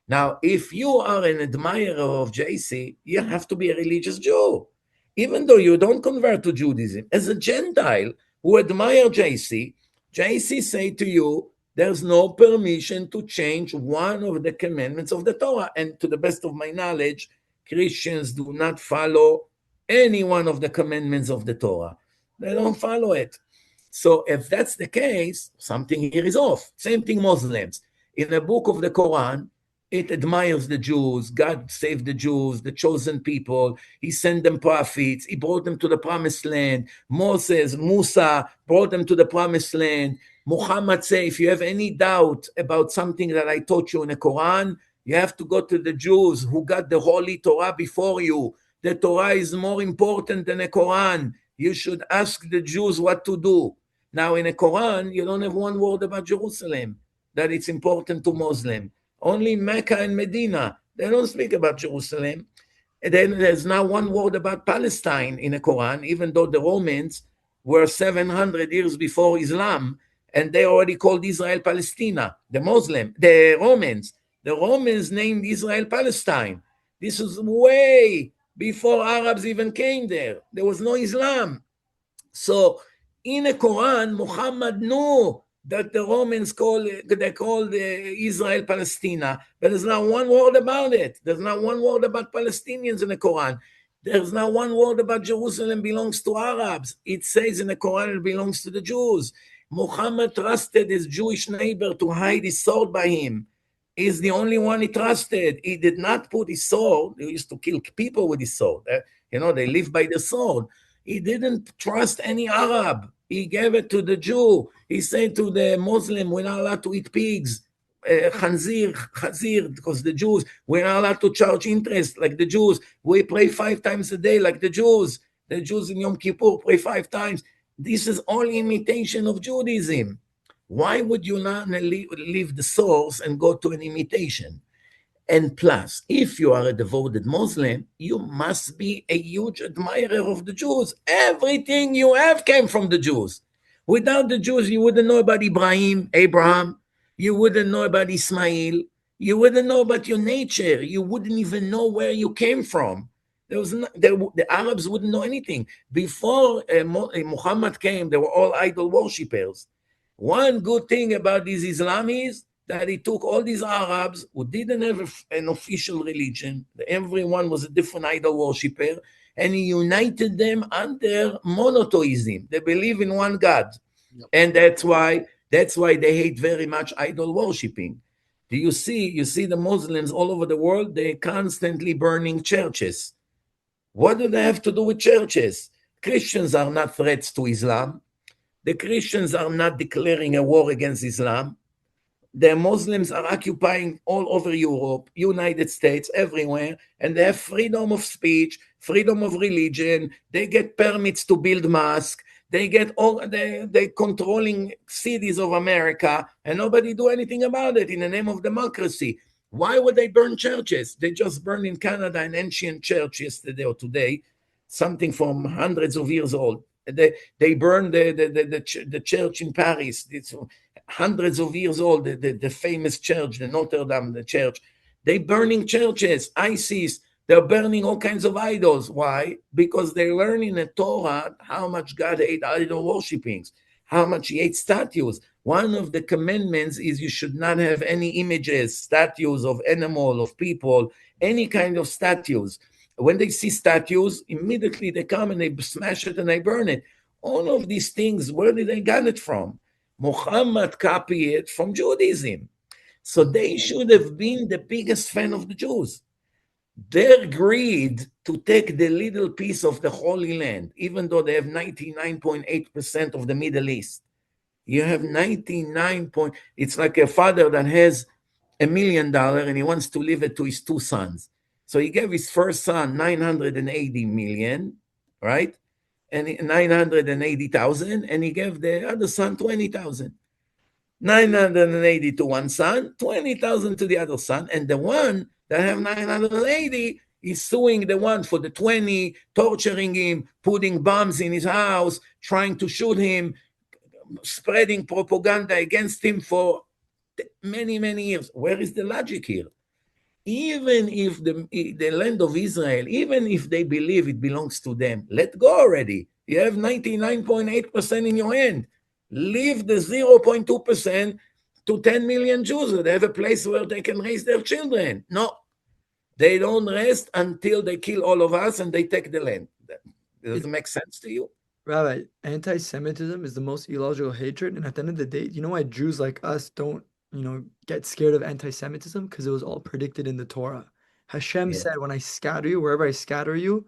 Now, if you are an admirer of JC, you have to be a religious Jew. Even though you don't convert to Judaism, as a Gentile who admire JC say to you, there's no permission to change one of the commandments of the Torah. And to the best of my knowledge, Christians do not follow any one of the commandments of the Torah. They don't follow it. So if that's the case, something here is off. Same thing Muslims. In the book of the Quran, it admires the Jews. God saved the Jews, the chosen people. He sent them prophets. He brought them to the promised land. Musa brought them to the promised land. Muhammad said, if you have any doubt about something that I taught you in the Quran, you have to go to the Jews who got the Holy Torah before you. The Torah is more important than the Quran. You should ask the Jews what to do. Now, in the Quran, you don't have one word about Jerusalem, that it's important to Muslims. Only Mecca and Medina. They don't speak about Jerusalem. And then there's now one word about Palestine in the Quran, even though the Romans were 700 years before Islam, and they already called Israel Palestina. The Romans named Israel Palestine. This was way before Arabs even came there. There was no Islam. So in the Quran, Muhammad knew that the Romans called Israel Palestina, but there's not one word about it. There's not one word about Palestinians in the Quran. There's not one word about Jerusalem belongs to Arabs. It says in the Quran it belongs to the Jews. Muhammad trusted his Jewish neighbor to hide his sword by him. He's the only one he trusted. He did not put his sword. He used to kill people with his sword. They live by the sword. He didn't trust any Arab. He gave it to the Jew. He said to the Muslim, we're not allowed to eat pigs, chazir, because the Jews, we're not allowed to charge interest like the Jews. We pray 5 times a day like the Jews. The Jews in Yom Kippur pray 5 times. This is all imitation of Judaism. Why would you not leave the source and go to an imitation? And plus, if you are a devoted Muslim, you must be a huge admirer of the Jews. Everything you have came from the Jews. Without the Jews, you wouldn't know about Abraham. You wouldn't know about Ismail. You wouldn't know about your nature. You wouldn't even know where you came from. The Arabs wouldn't know anything. Before Muhammad came, they were all idol worshippers. One good thing about these Islamis that he took all these Arabs who didn't have an official religion, everyone was a different idol worshiper, and he united them under monotheism. They believe in one God. Yep. And that's why they hate very much idol worshipping. Do you see the Muslims all over the world, they're constantly burning churches. What do they have to do with churches? Christians are not threats to Islam. The Christians are not declaring a war against Islam. The Muslims are occupying all over Europe, United States, everywhere, and they have freedom of speech, freedom of religion. They get permits to build mosques. They get they controlling cities of America, and nobody do anything about it in the name of democracy. Why would they burn churches? They just burned in Canada an ancient church yesterday or today, something from hundreds of years old. They burned the church in Paris. It's hundreds of years old, the famous church, the Notre Dame, the church. They burning churches, ISIS. They're burning all kinds of idols. Why? Because they're learning in Torah how much God hates idol worshipping, how much he hates statues. One of the commandments is you should not have any images, statues of animal, of people, any kind of statues. When they see statues, immediately they come and they smash it and they burn it. All of these things, where did they get it from? Muhammad copied it from Judaism. So they should have been the biggest fan of the Jews. Their greed to take the little piece of the Holy Land, even though they have 99.8% of the Middle East. You have 99 point. It's like a father that has $1 million and he wants to leave it to his 2 sons. So he gave his first son 980 million, right? And 980,000, and he gave the other son 20,000. 980 to one son, 20,000 to the other son, and the one that have 980 is suing the one for the 20, torturing him, putting bombs in his house, trying to shoot him, spreading propaganda against him for many, many years. Where is the logic here? Even if the land of Israel, even if they believe it belongs to them, let go already. You have 99.8% in your hand. Leave the 0.2% to 10 million Jews. They have a place where they can raise their children. No, they don't rest until they kill all of us and they take the land. Does it make sense to you? Rabbi, anti-Semitism is the most illogical hatred, and at the end of the day, you know why Jews like us don't, get scared of anti-Semitism? Because it was all predicted in the Torah. Hashem Yeah. said, when I scatter you, wherever I scatter you,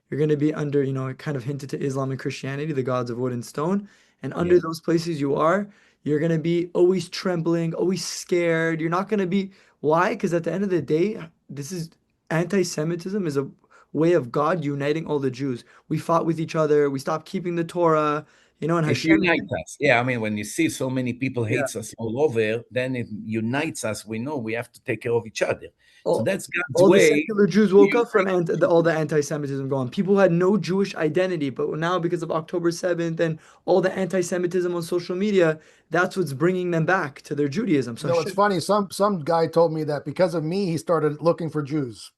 you're going to be under, it kind of hinted to Islam and Christianity, the gods of wood and stone. And under Yeah. those places you are, you're going to be always trembling, always scared. You're not going to be, why? Because at the end of the day, anti-Semitism is a way of God uniting all the Jews. We fought with each other. We stopped keeping the Torah, and It Hashem. unites us. Yeah, I mean, when you see so many people Yeah. hates us all over, then it unites us. We know we have to take care of each other. So All, that's God's all the way. secular Jews woke up from all the anti-Semitism going. People had no Jewish identity, but now because of October 7th and all the anti-Semitism on social media, that's what's bringing them back to their Judaism. So It's funny. Some guy told me that because of me, he started looking for Jews.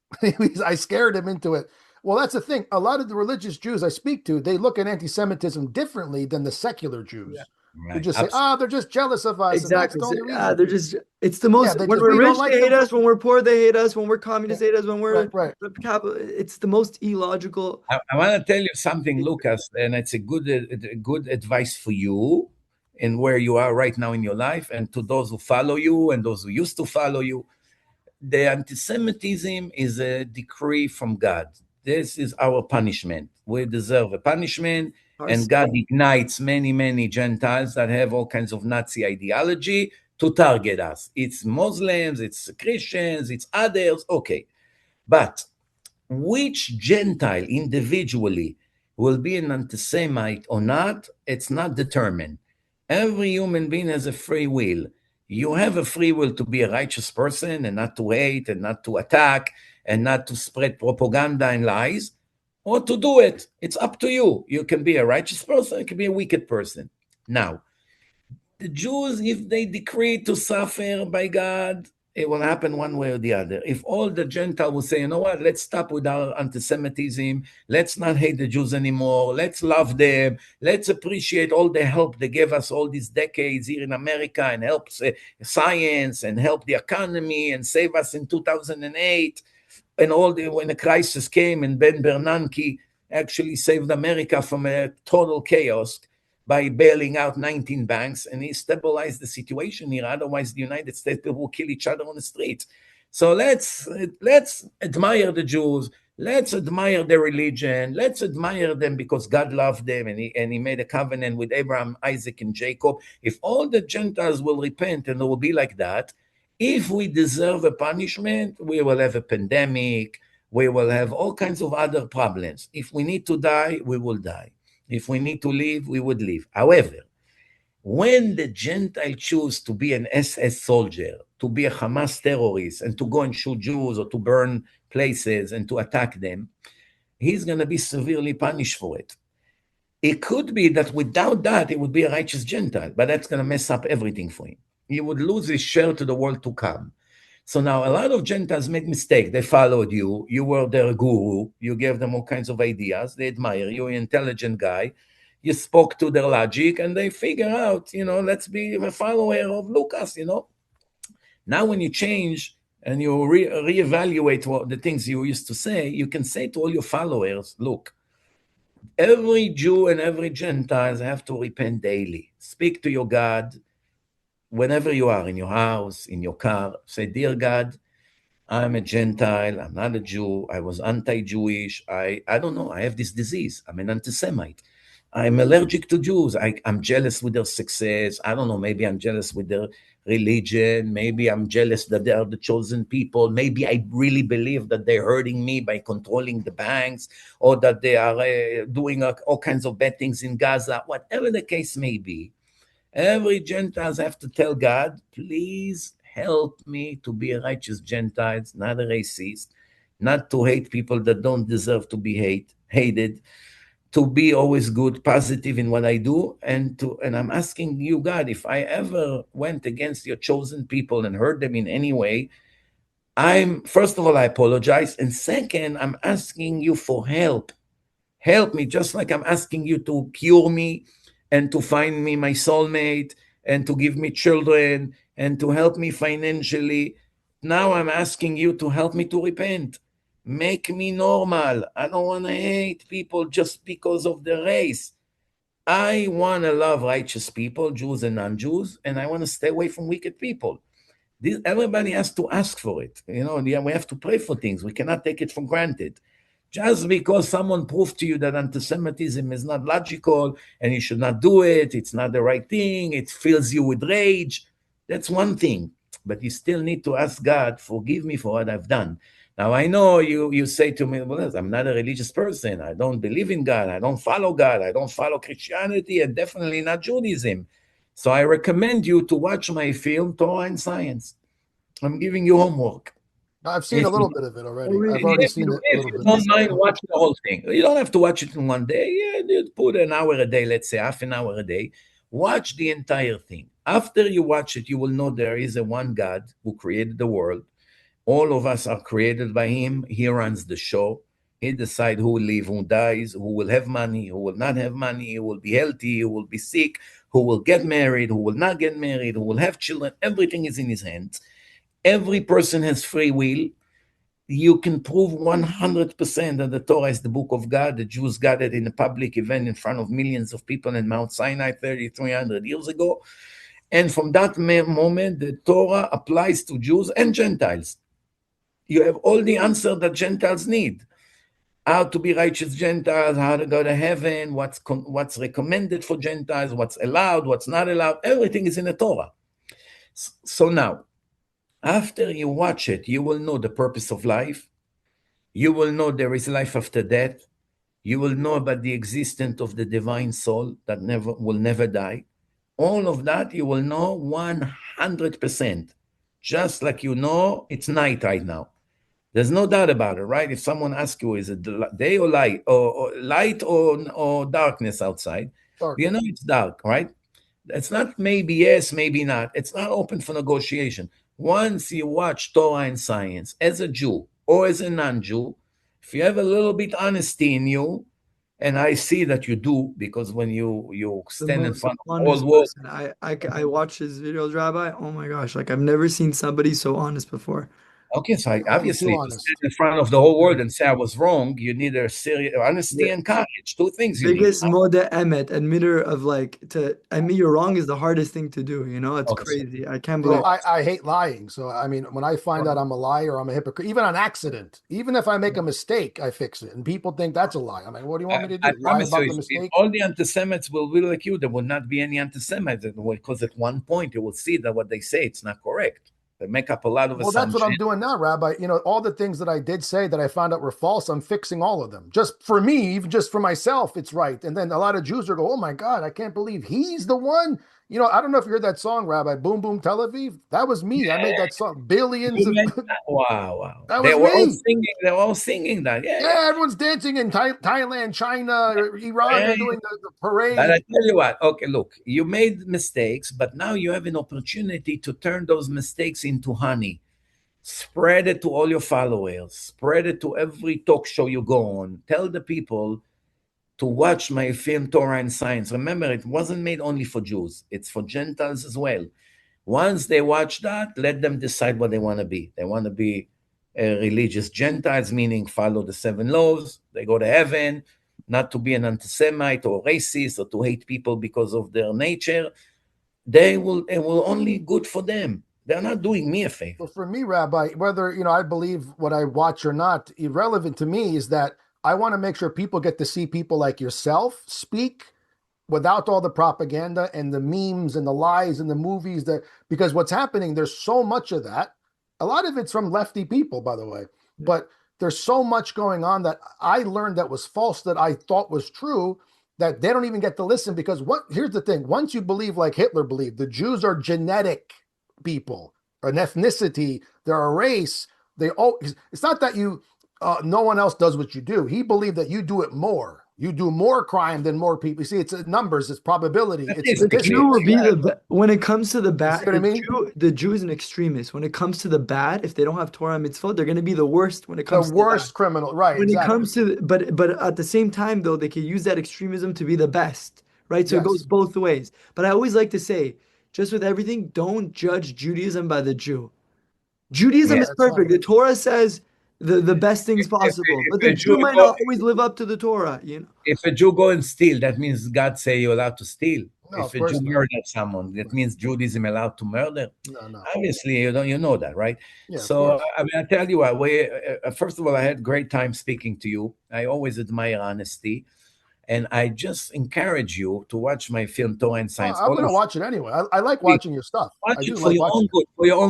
I scared him into it. Well, that's the thing. A lot of the religious Jews I speak to, they look at anti-Semitism differently than the secular Jews. Yeah. They Right. just say, they're just jealous of us, and that's Exactly. the So, only reason. they're just, it's the Yeah, most, they when just we're we don't rich, like they hate them. us. When we're poor, they hate us. When we're communists, they hate us. When we're Right. capital, it's the most illogical. I want to tell you something, Lucas, and it's a good advice for you and where you are right now in your life, and to those who follow you and those who used to follow you. The anti-Semitism is a decree from God. This is our punishment. We deserve a punishment. And Arson. God ignites many, many Gentiles that have all kinds of Nazi ideology to target us. It's Muslims, it's Christians, it's others. Okay. But which Gentile individually will be an anti-Semite or not, it's not determined. Every human being has a free will. You have a free will to be a righteous person and not to hate and not to attack and not to spread propaganda and lies, or to do it. It's up to you. You can be a righteous person, you can be a wicked person. Now, the Jews, if they decree to suffer by God, it will happen one way or the other. If all the Gentiles will say, you know what, let's stop with our anti-Semitism, let's not hate the Jews anymore, let's love them, let's appreciate all the help they gave us all these decades here in America and help science and help the economy and save us in 2008 and when the crisis came and Ben Bernanke actually saved America from a total chaos by bailing out 19 banks, and he stabilized the situation here. Otherwise, the United States people will kill each other on the streets. So let's admire the Jews. Let's admire their religion. Let's admire them because God loved them, and he made a covenant with Abraham, Isaac, and Jacob. If all the Gentiles will repent and it will be like that, if we deserve a punishment, we will have a pandemic. We will have all kinds of other problems. If we need to die, we will die. If we need to leave, we would leave. However, when the Gentile choose to be an SS soldier, to be a Hamas terrorist, and to go and shoot Jews or to burn places and to attack them, he's going to be severely punished for it. It could be that without that, he would be a righteous Gentile, but that's going to mess up everything for him. He would lose his share to the world to come. So now a lot of Gentiles made mistakes. They followed you. You were their guru. You gave them all kinds of ideas. They admire you. You're an intelligent guy. You spoke to their logic and they figure out, let's be a follower of Lucas, Now when you change and you reevaluate the things you used to say, you can say to all your followers, look, every Jew and every Gentile have to repent daily. Speak to your God whenever you are, in your house, in your car. Say, dear God, I'm a Gentile. I'm not a Jew. I was anti-Jewish. I don't know. I have this disease. I'm an anti-Semite. I'm allergic to Jews. I'm jealous with their success. I don't know. Maybe I'm jealous with their religion. Maybe I'm jealous that they are the chosen people. Maybe I really believe that they're hurting me by controlling the banks, or that they are doing all kinds of bad things in Gaza. Whatever the case may be, every Gentiles have to tell God, please help me to be a righteous Gentile, not a racist, not to hate people that don't deserve to be hated, to be always good, positive in what I do. And I'm asking you, God, if I ever went against your chosen people and hurt them in any way, first of all, I apologize. And second, I'm asking you for help. Help me, just like I'm asking you to cure me and to find me my soulmate and to give me children and to help me financially. Now I'm asking you to help me to repent. Make me normal. I don't want to hate people just because of their race. I want to love righteous people, Jews and non-Jews, and I want to stay away from wicked people. Everybody has to ask for it. We have to pray for things. We cannot take it for granted. Just because someone proved to you that anti-Semitism is not logical and you should not do it, it's not the right thing, it fills you with rage, that's one thing. But you still need to ask God, forgive me for what I've done. Now, I know you say to me, well, I'm not a religious person. I don't believe in God. I don't follow God. I don't follow Christianity, and definitely not Judaism. So I recommend you to watch my film, Torah and Science. I'm giving you homework. I've seen a little bit of it already. Really? I've already If seen it a you little bit. don't mind, watch the whole thing. You don't have to watch it in one day. You put an hour a day, let's say half an hour a day. Watch the entire thing. After you watch it, you will know there is a one God who created the world. All of us are created by him. He runs the show. He decides who will live, who dies, who will have money, who will not have money, who will be healthy, who will be sick, who will get married, who will not get married, who will have children. Everything is in his hands. Every person has free will. You can prove 100% that the Torah is the book of God. The Jews got it in a public event in front of millions of people in Mount Sinai 3,300 years ago. And from that moment, the Torah applies to Jews and Gentiles. You have all the answer that Gentiles need. how to be righteous Gentiles, how to go to heaven, what's recommended for Gentiles, what's allowed, what's not allowed. Everything is in the Torah. So now, after you watch it, you will know the purpose of life. You will know there is life after death. You will know about the existence of the divine soul that will never die. All of that you will know 100%, just like you know it's night right now. There's no doubt about it, right? If someone asks you, is it day or light, or light or darkness outside, you know Darkness. it's dark, right? It's not maybe yes, maybe not. It's not open for negotiation. Once you watch Torah and science as a Jew or as a non-Jew, if you have a little bit honesty in you, and I see that you do, because when you The stand in most front of the whole honest world, person. I watch his videos, Rabbi. Oh my gosh, like I've never seen somebody so honest before. okay, so I'm too obviously to stand honest. in front of the whole world and say I was wrong, you need a serious honesty The and courage. Two things you need. biggest moda emet, admitter of like to admit you're wrong is the hardest thing to do. You know, it's Okay, crazy. I can't Well, believe. so I hate lying. So, I mean, when I find out I'm a liar, I'm a hypocrite, even on accident, even if I make a mistake, I fix it. And people think that's a lie. I'm like, what do you want me to I do? Lie promise you, about the if mistake? all the anti-Semites will be like you, there will not be any anti-Semites, because at one point you will see that what they say it's not correct. They make up a lot of Well, that's what I'm assumptions. doing now, Rabbi. You know, all the things that I did say that I found out were false, I'm fixing all of them. Just for me, even just for myself, it's right. And then a lot of Jews are go, oh my God, I can't believe he's the one. You know, I don't know if you heard that song, Rabbi, Boom Boom Tel Aviv. That was me. I made that song. Billions You of meant that? Wow, wow. that They was were all me. singing. They were all singing that. Yeah, yeah. Yeah, everyone's dancing in Thailand, China, Iran. Yeah, They're yeah. doing the But I parade. tell you what, okay, look, you made mistakes, but now you have an opportunity to turn those mistakes into honey. Spread it to all your followers. Spread it to every talk show you go on. Tell the people to watch my film Torah and Science. Remember, it wasn't made only for Jews, it's for Gentiles as well. Once they watch that, let them decide what they want to be. They want to be religious Gentiles, meaning follow the seven laws, they go to heaven, not to be an anti-Semite or racist or to hate people because of their nature. It will only good for them. They're not doing me a favor. So for me, Rabbi, whether I believe what I watch or not, irrelevant to me is that I want to make sure people get to see people like yourself speak without all the propaganda and the memes and the lies and the movies that because what's happening, there's so much of that. A lot of it's from lefty people, by the way, but there's so much going on that I learned that was false that I thought was true that they don't even get to listen because what here's the thing once you believe like Hitler believed the Jews are genetic people an ethnicity they're a race they oh it's not that you no one else does what you do. He believed that you do it more. You do more crime than more people. You see, it's numbers, it's probability, it's The Statistic, Jew will statistics. be exactly. when it comes to the You see bad, what I mean? The Jew is an extremist. When it comes to the bad, if they don't have Torah and mitzvot, they're going to be the worst when it The comes to that. worst criminal, right? When it Exactly. comes to, but at the same time, though, they can use that extremism to be the best, right? So it goes Yes. both ways. But I always like to say, just with everything, don't judge Judaism by the Jew. Judaism Yeah. Yeah, is it's not. perfect. The Torah says the best things If, possible, if but the a Jew Jew might go, not always live up to the Torah, you know? if a Jew go and steal, that means God say you're allowed to steal. No, If of a Jew course not. murder someone, that Right. means Judaism allowed to murder. No, no. Obviously, you know that, right? Yeah, of So course. I mean, I tell you what. First of all, I had great time speaking to you. I always admire honesty, and I just encourage you to watch my film Torah and Oh, Science. I'm All going you to watch it anyway. I like please watching your stuff. I watch do it for like your own watching it.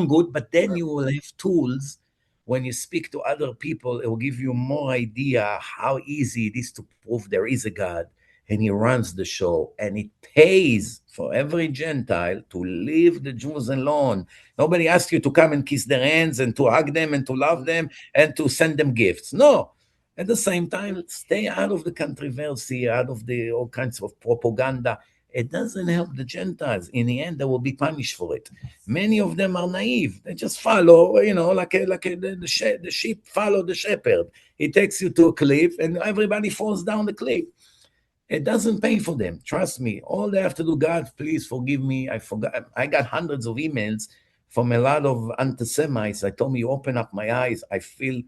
good, but then Right. you will have tools when you speak to other people. It will give you more idea how easy it is to prove there is a God, and He runs the show, and it pays for every Gentile to leave the Jews alone. Nobody asks you to come and kiss their hands and to hug them and to love them and to send them gifts. No. At the same time, stay out of the controversy, out of the all kinds of propaganda. It doesn't help the Gentiles. In the end, they will be punished for it. Many of them are naive. They just follow, the sheep follow the shepherd. He takes you to a cliff, and everybody falls down the cliff. It doesn't pay for them. Trust me. All they have to do, God, please forgive me. I forgot. I got hundreds of emails from a lot of anti-Semites. I told me, you open up my eyes. I feel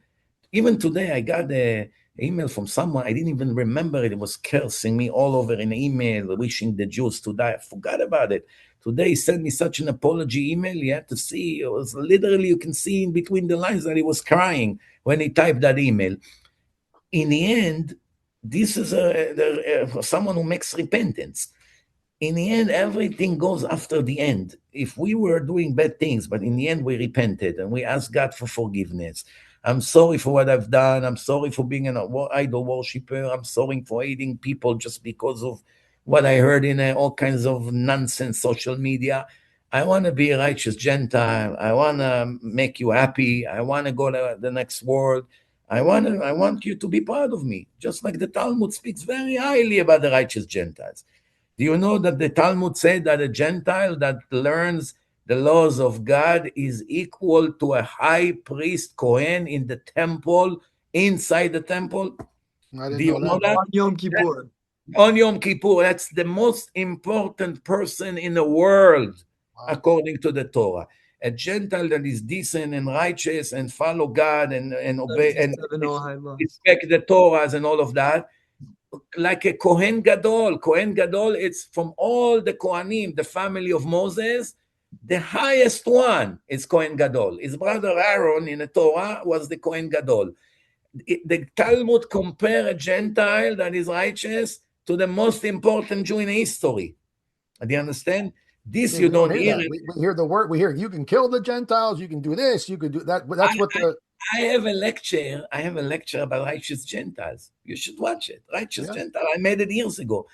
even today, I got a email from someone. I didn't even remember it. It was cursing me all over in email, wishing the Jews to die. I forgot about it. Today, he sent me such an apology email. You had to see. It was literally, you can see in between the lines that he was crying when he typed that email. in the end, this is someone who makes repentance. In the end, everything goes after the end. If we were doing bad things, but in the end we repented and we asked God for forgiveness. I'm sorry for what I've done. I'm sorry for being an idol worshiper. I'm sorry for hating people just because of what I heard in all kinds of nonsense social media. I want to be a righteous Gentile. I want to make you happy. I want to go to the next world. I want you to be proud of me. Just like the Talmud speaks very highly about the righteous Gentiles. Do you know that the Talmud said that a Gentile that learns the laws of God is equal to a high priest Kohen in the temple, inside the temple? I Do didn't you know know that. that? On Yom Kippur. On Yom Kippur, that's the most important person in the world, Wow. according to the Torah. A Gentile that is decent and righteous and follow God and obey and 77 Noahide laws. respect the Torahs and all of that, like a Kohen Gadol. Kohen Gadol, it's from all the Kohanim, the family of Moses. The highest one is Kohen Gadol. His brother Aaron in the Torah was the Kohen Gadol. The Talmud compare a Gentile that is righteous to the most important Jew in history. Do you understand? This See, you we don't don't hear hear. that. We hear the word. We hear you can kill the Gentiles. You can do this. You can do that. That's what the I have a lecture. I have a lecture about righteous Gentiles. You should watch it. Righteous yeah. Gentile. I made it years ago.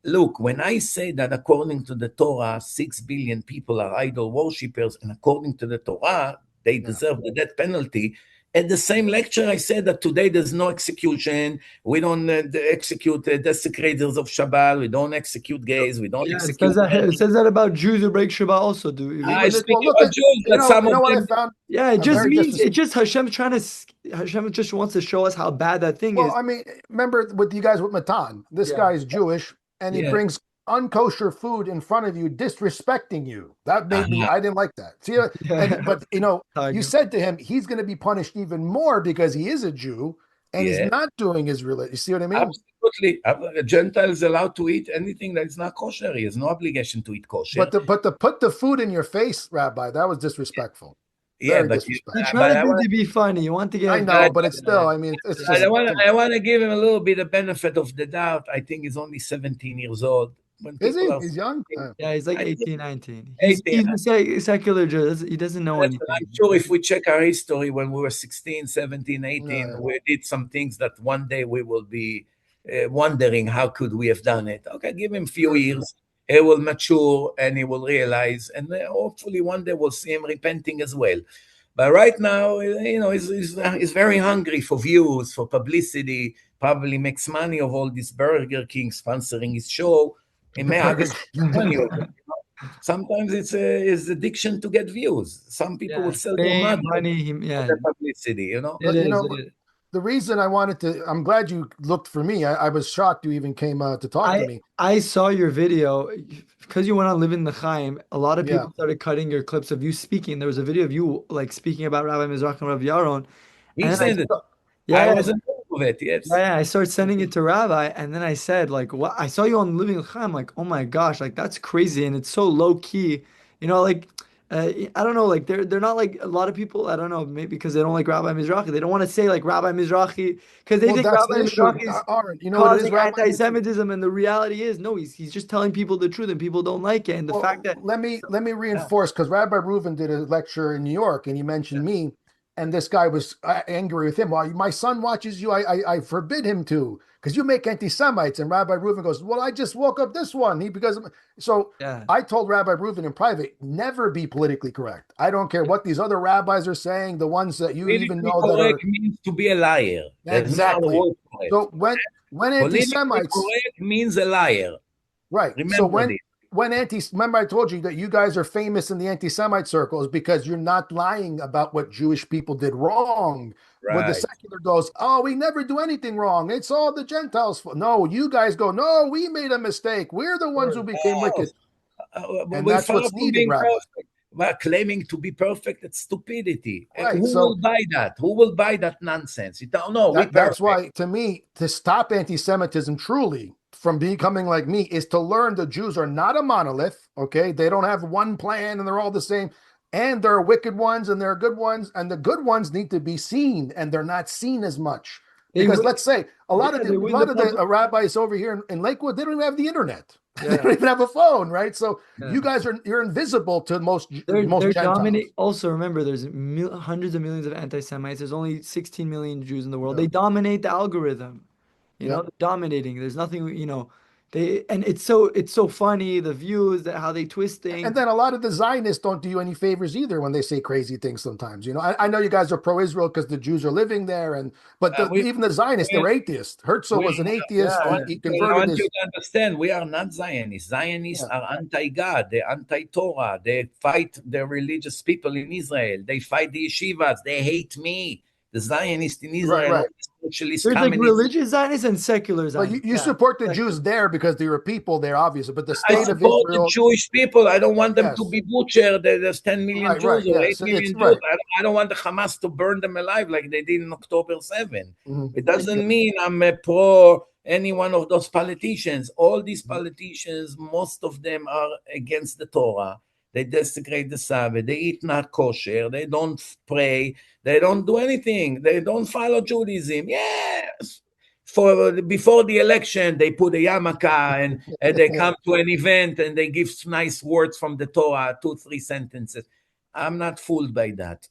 Look, when I say that according to the Torah, 6 billion people are idol worshippers, and according to the Torah, they Yeah. deserve the death penalty. At the same lecture, I said that today there's no execution. We don't execute desecrators of Shabbat. We don't execute gays. We don't Yeah, execute. it says that about Jews who break Shabbat also. Do you I read it? speak Well, look about at Jews, but some you of know what I them. found Yeah, it a just very means disres- it just Hashem just wants to show us how bad that thing Well, is. I mean, remember with you guys with Matan, this Yeah. guy is Jewish and he Yeah. brings unkosher food in front of you, disrespecting you. That made me. Uh-huh. I didn't like that. See, Yeah. but you know, you Targum. said to him, he's going to be punished even more because he is a Jew and he's Yeah. not doing his religion. You see what I mean? Absolutely. A Gentile is allowed to eat anything that is not kosher. He has no obligation to eat kosher. But to put the food in your face, Rabbi, that was disrespectful. Yeah, Very but You disrespectful. try to do to be funny. You want to I get know, but it's still. I mean, it's just too I much. want to give him a little bit of benefit of the doubt. I think he's only 17 years old. When Is people he? are He's young. 17, yeah, he's like I think 18, 19. 18. He's a secular Jew. He doesn't know Listen, I'm anything. sure if we check our history when we were 16, 17, No, 18, yeah. we did some things that one day we will be wondering how could we have done it. Okay, give him a few Sure. years. He will mature and he will realize, and hopefully one day we'll see him repenting as well. But right now, you know, he's very hungry for views, for publicity, probably makes money of all this Burger King sponsoring his show. He may Burger obviously King. make money of it. Sometimes it's addiction to get views. Some people will Yeah, sell their fame, mother money. for Yeah, the publicity, you know? it You is. know, It is. the reason I wanted to, I'm glad you looked for me. I was shocked you even came to talk to me. I saw your video because you went on Living the Chaim. A lot of Yeah. people started cutting your clips of you speaking. There was a video of you like speaking about Rabbi Mizrachi and Rabbi Yaron, He and then said it. I yeah, was involved with it, yes. yeah, I started sending it to Rabbi, and then I said, like, what? I saw you on Living L'Chaim. I'm like, oh my gosh, like that's crazy, and it's so low key. You know, like, I don't know, like they're not like a lot of people. I don't know, maybe because they don't like Rabbi Mizrachi. They don't want to say like Rabbi Mizrachi because they Well, think that's the Rabbi issue. Mizrachi is Aaron, you know what it is, causing Rabbi? anti-Semitism, and the reality is, no, he's just telling people the truth, and people don't like it. And the fact Well, that, let me yeah, reinforce because Rabbi Reuven did a lecture in New York and he mentioned me, and this guy was angry with him. Well, my son watches you. I forbid him to because you make anti-Semites. And Rabbi Reuven goes, well, I just woke up this one. So yeah, I told Rabbi Reuven in private, never be politically correct. I don't care what these other rabbis are saying, the ones that you even Politically know that correct are means to be a liar. There's no other exactly. word for it. So when Politically anti-Semites correct means a liar. right. So Remember this. remember I told you that you guys are famous in the anti-Semite circles because you're not lying about what Jewish people did wrong. When the Right. secular goes, oh, we never do anything wrong. It's all the Gentiles' fault. No, you guys go, no, we made a mistake. We're the ones who became No, wicked. And we're that's far what's from needed, being Rabbi. perfect. We're claiming to be perfect. That's stupidity. Right. Who So will buy that? Who will buy that nonsense? You don't know. We that's perfect. why, to me, to stop anti-Semitism truly from becoming like me is to learn the Jews are not a monolith. Okay, they don't have one plan and they're all the same. And there are wicked ones and there are good ones, and the good ones need to be seen, and they're not seen as much They Because would, let's say a lot of yeah, the they win the public. rabbis over here in Lakewood, they don't even have the internet. They Yeah. don't even have a phone, right? So Yeah. you guys you're invisible to most They're Gentiles. dominate. Also, remember, there's hundreds of millions of anti-Semites. There's only 16 million Jews in the world. Yeah. They dominate the algorithm. Yep. They're dominating. There's nothing. They and it's so funny the views that how they twist And things. then a lot of the Zionists don't do you any favors either when they say crazy things sometimes. I know you guys are pro-Israel because the Jews are living there, but We, even the Zionists, we, they're atheists. Herzl we, was an Yeah, atheist. I want, He I converted want you his. to understand, we are not Zionists. Zionists Yeah, are anti-God. They're anti-Torah. They fight the religious people in Israel. They fight the yeshivas. They hate me. The Zionists in right, Israel, all right. the socialist there's like communists. religious Zionists and secular But you, Zionists. you Yeah, support the secular. Jews there because there are people there, obviously. But the I state of support the Israel, Jewish people. I don't want them to yes, be butchered. There's 10 million right, Jews right, or 8 yes, it's million Jews. right. I don't want the Hamas to burn them alive like they did in October 7. Mhm. It doesn't mean I'm a pro any one of those politicians. All these Mhm. politicians, most of them are against the Torah. They desecrate the Sabbath. They eat not kosher. They don't pray. They don't do anything. They don't follow Judaism. Yes. Before the election, they put a yarmulke and they Yeah, come to an event and they give nice words from the Torah, 2, 3 sentences. I'm not fooled by that.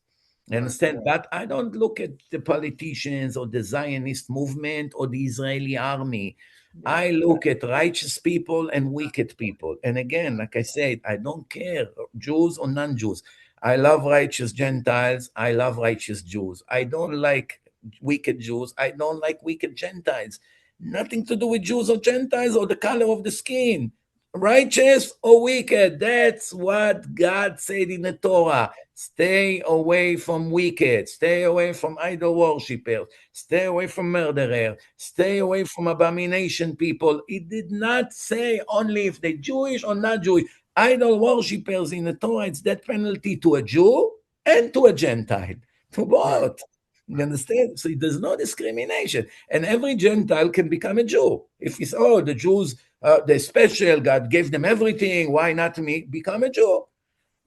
You right. understand? But I don't look at the politicians or the Zionist movement or the Israeli army. Yeah, I look at righteous people and wicked people. And again, like I said, I don't care, Jews or non Jews. I love righteous Gentiles. I love righteous Jews. I don't like wicked Jews. I don't like wicked Gentiles. Nothing to do with Jews or Gentiles or the color of the skin. Righteous or wicked. That's what God said in the Torah. Stay away from wicked. Stay away from idol worshippers. Stay away from murderers. Stay away from abomination people. It did not say only if they're Jewish or not Jewish. Idol worshippers in the Torah, it's death penalty to a Jew and to a Gentile. To Right. both. You understand? So there's no discrimination. And every Gentile can become a Jew. If you say, oh, the Jews, they're special, God gave them everything, why not me? Become a Jew.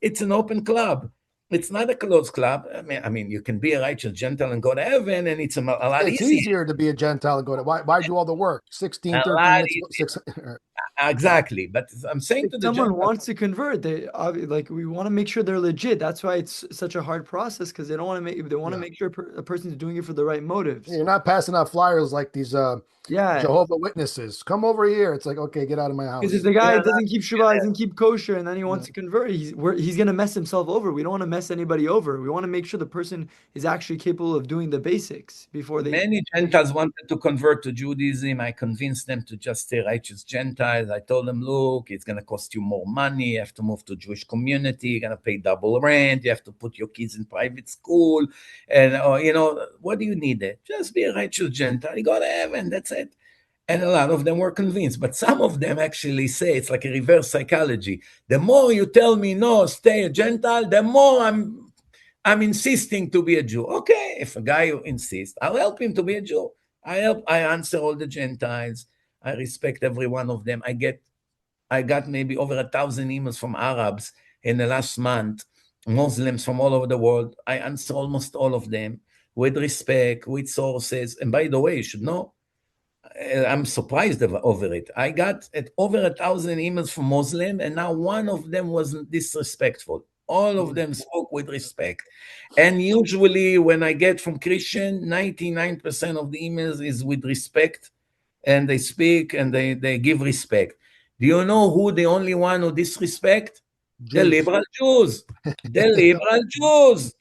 It's an open club. It's not a closed club. I mean, you can be a righteous Gentile and go to heaven, and it's a lot It's easier. easier to be a Gentile and go to why do all the work? 16, A 13 lot minutes, easier. six. Exactly. But I'm saying if to the someone Gentiles, wants to convert, like we want to make sure they're legit. That's why it's such a hard process because they want to Yeah. make sure a person's doing it for the right motives. You're not passing out flyers like these Yeah, Jehovah Witnesses. Come over here. It's like, okay, get out of my because if house. the we guy are not doesn't keep Shabbat, doesn't keep kosher, and then he Yeah. wants to convert, he's gonna mess himself over. We don't want to mess anybody over. We want to make sure the person is actually capable of doing the basics before they. many Gentiles wanted to convert to Judaism. I convinced them to just stay righteous Gentiles. I told them, look, it's going to cost you more money. You have to move to Jewish community. You're going to pay double rent. You have to put your kids in private school. And, what do you need? It? Just be a righteous Gentile. You go to heaven. That's it. And a lot of them were convinced. But some of them actually say it's like a reverse psychology. The more you tell me, no, stay a Gentile, the more I'm insisting to be a Jew. Okay, if a guy insists, I'll help him to be a Jew. I answer all the Gentiles. I respect every one of them. I got maybe over 1,000 emails from Arabs in the last month, Muslims from all over the world. I answer almost all of them with respect, with sources. And by the way, you should know, I'm surprised over it. I got over 1,000 emails from Muslim, and now one of them wasn't disrespectful. All of them spoke with respect. And usually, when I get from Christian, 99% of the emails is with respect, and they speak and they give respect. Do you know who the only one who disrespect? The Jews. liberal Jews. The Yeah. liberal Jews.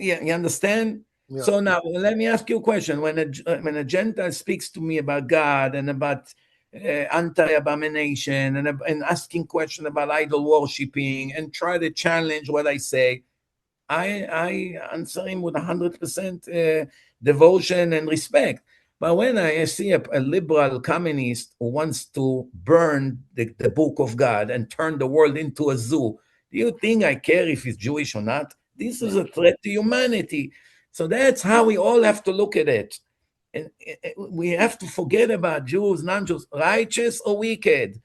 You understand? Yeah. So now let me ask you a question. When a Gentile speaks to me about God and about anti-abomination and asking question about idol worshiping and try to challenge what I say, I answer him with 100% devotion and respect. But when I see a liberal communist who wants to burn the book of God and turn the world into a zoo, do you think I care if he's Jewish or not? This is No. a threat to humanity. So that's how we all have to look at it. And we have to forget about Jews, non-Jews, righteous or wicked.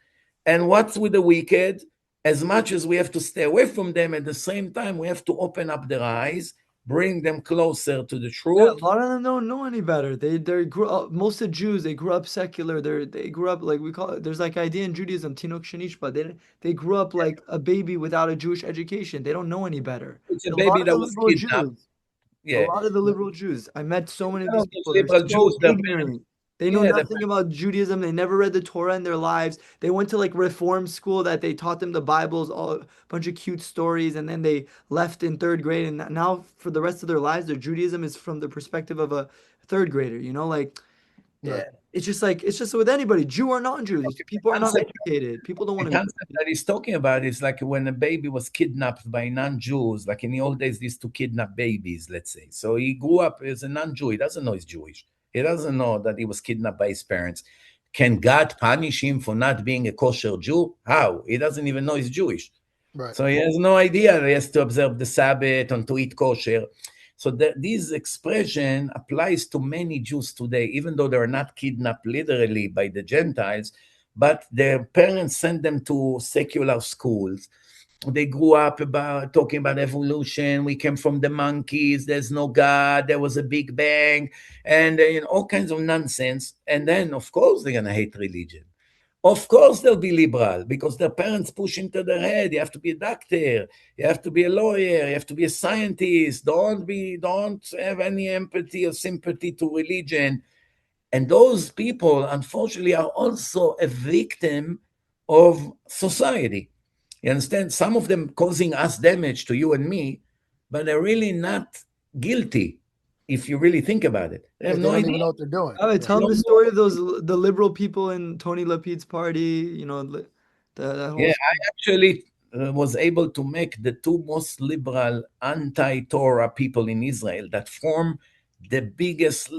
And what's with the wicked? As much as we have to stay away from them, at the same time, we have to open up their eyes bring them closer to the Yeah, a truth. lot of them don't know any better. They grew up, most of Jews, they grew up secular. They grew up like we call it. There's like idea in Judaism, tinok shenishba. They grew up like a baby without a Jewish education. They don't know any better. It's a A lot baby of the that was liberal kidnapped. Jews, a Yeah. lot of the Yeah. liberal Jews. I met so many of Some these of those people. They're liberal so Jews, their parents, ignorant. They know yeah, the nothing about Judaism. They never read the Torah in their lives. They went to like reform school that they taught them the Bibles, all a bunch of cute stories, and then they left in third grade. And now for the rest of their lives, their Judaism is from the perspective of a third grader. Like Right. it's just with anybody, Jew or non-Jews. okay, People are not concept educated. People don't the want to be concept that he's talking about is like when a baby was kidnapped by non-Jews, like in the old days, they used to kidnap babies, let's say. So he grew up as a non-Jew. He doesn't know he's Jewish. He doesn't know that he was kidnapped by his parents. Can God punish him for not being a kosher Jew? How? He doesn't even know he's Jewish. Right. So he has no idea that he has to observe the Sabbath and to eat kosher. So this expression applies to many Jews today, even though they are not kidnapped literally by the Gentiles, but their parents sent them to secular schools. They grew up about talking about evolution. We came from the monkeys. There's no God. There was a big bang, and all kinds of nonsense. And then, of course, they're gonna hate religion. Of course, they'll be liberal because their parents push into their head. You have to be a doctor. You have to be a lawyer. You have to be a scientist. Don't have any empathy or sympathy to religion. And those people, unfortunately, are also a victim of society. You understand? Some of them causing us damage to you and me, but they're really not guilty if you really think about it. They Yeah, have they no don't idea. even know what they're doing. All right, Right. tell They them the don't story know. of the liberal people in Tony Lapid's party. That whole Yeah, I actually was able to make the two most liberal anti-Torah people in Israel that form the biggest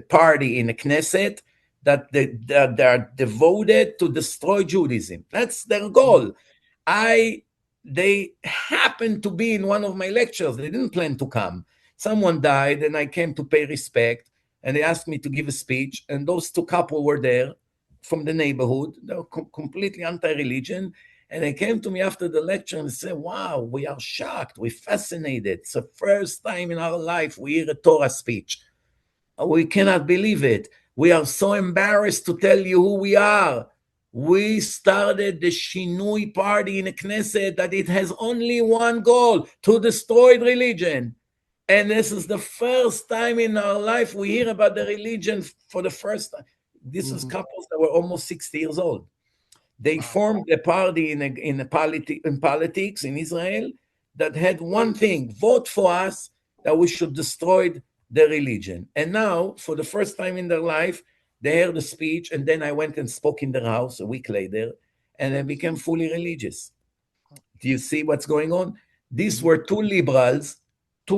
party in the Knesset that they are devoted to destroy Judaism. That's their Mhm. goal. I They happened to be in one of my lectures. They didn't plan to come. Someone died, and I came to pay respect. And they asked me to give a speech, and those two couple were there from the neighborhood. They were completely anti-religion, and they came to me after the lecture and said, "Wow, we are shocked. We're fascinated. It's the first time in our life we hear a Torah speech. We cannot believe it. We are so embarrassed to tell you who we are. We started the Shinui party in the Knesset that it has only one goal, to destroy religion. And this is the first time in our life we hear about the religion for the first time." This is Mhm. couples that were almost 60 years old. They Wow. formed a party in politics in Israel that had one thing: vote for us that we should destroy the religion. And now, for the first time in their life, they heard the speech, and then I went and spoke in their house a week later, and they became fully religious. Do you see what's going on? These Mhm. were two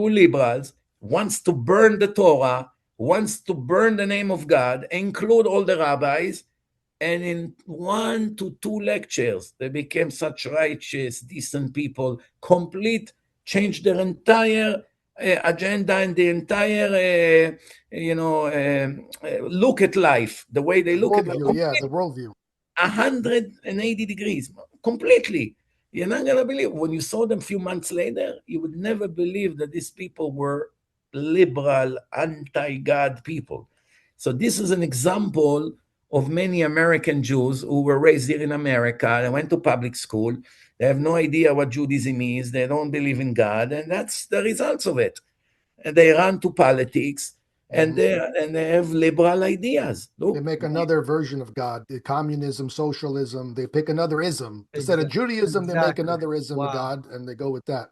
liberals, wants to burn the Torah, wants to burn the name of God, include all the rabbis, and in 1 to 2 lectures, they became such righteous, decent people, changed their entire agenda and the entire, look at life, the way they look at life, Worldview. Yeah, the worldview. 180 degrees, completely. You're not going to believe. When you saw them a few months later, you would never believe that these people were liberal, anti God people. So, this is an example of many American Jews who were raised here in America. They went to public school. They have no idea what Judaism is. They don't believe in God. And that's the results of it. And they run to politics, and Mhm. they have liberal ideas. They Look, make another version of God, the communism, socialism. They pick another ism. Instead of Judaism, they make exactly. another ism of Wow. God and they go with that.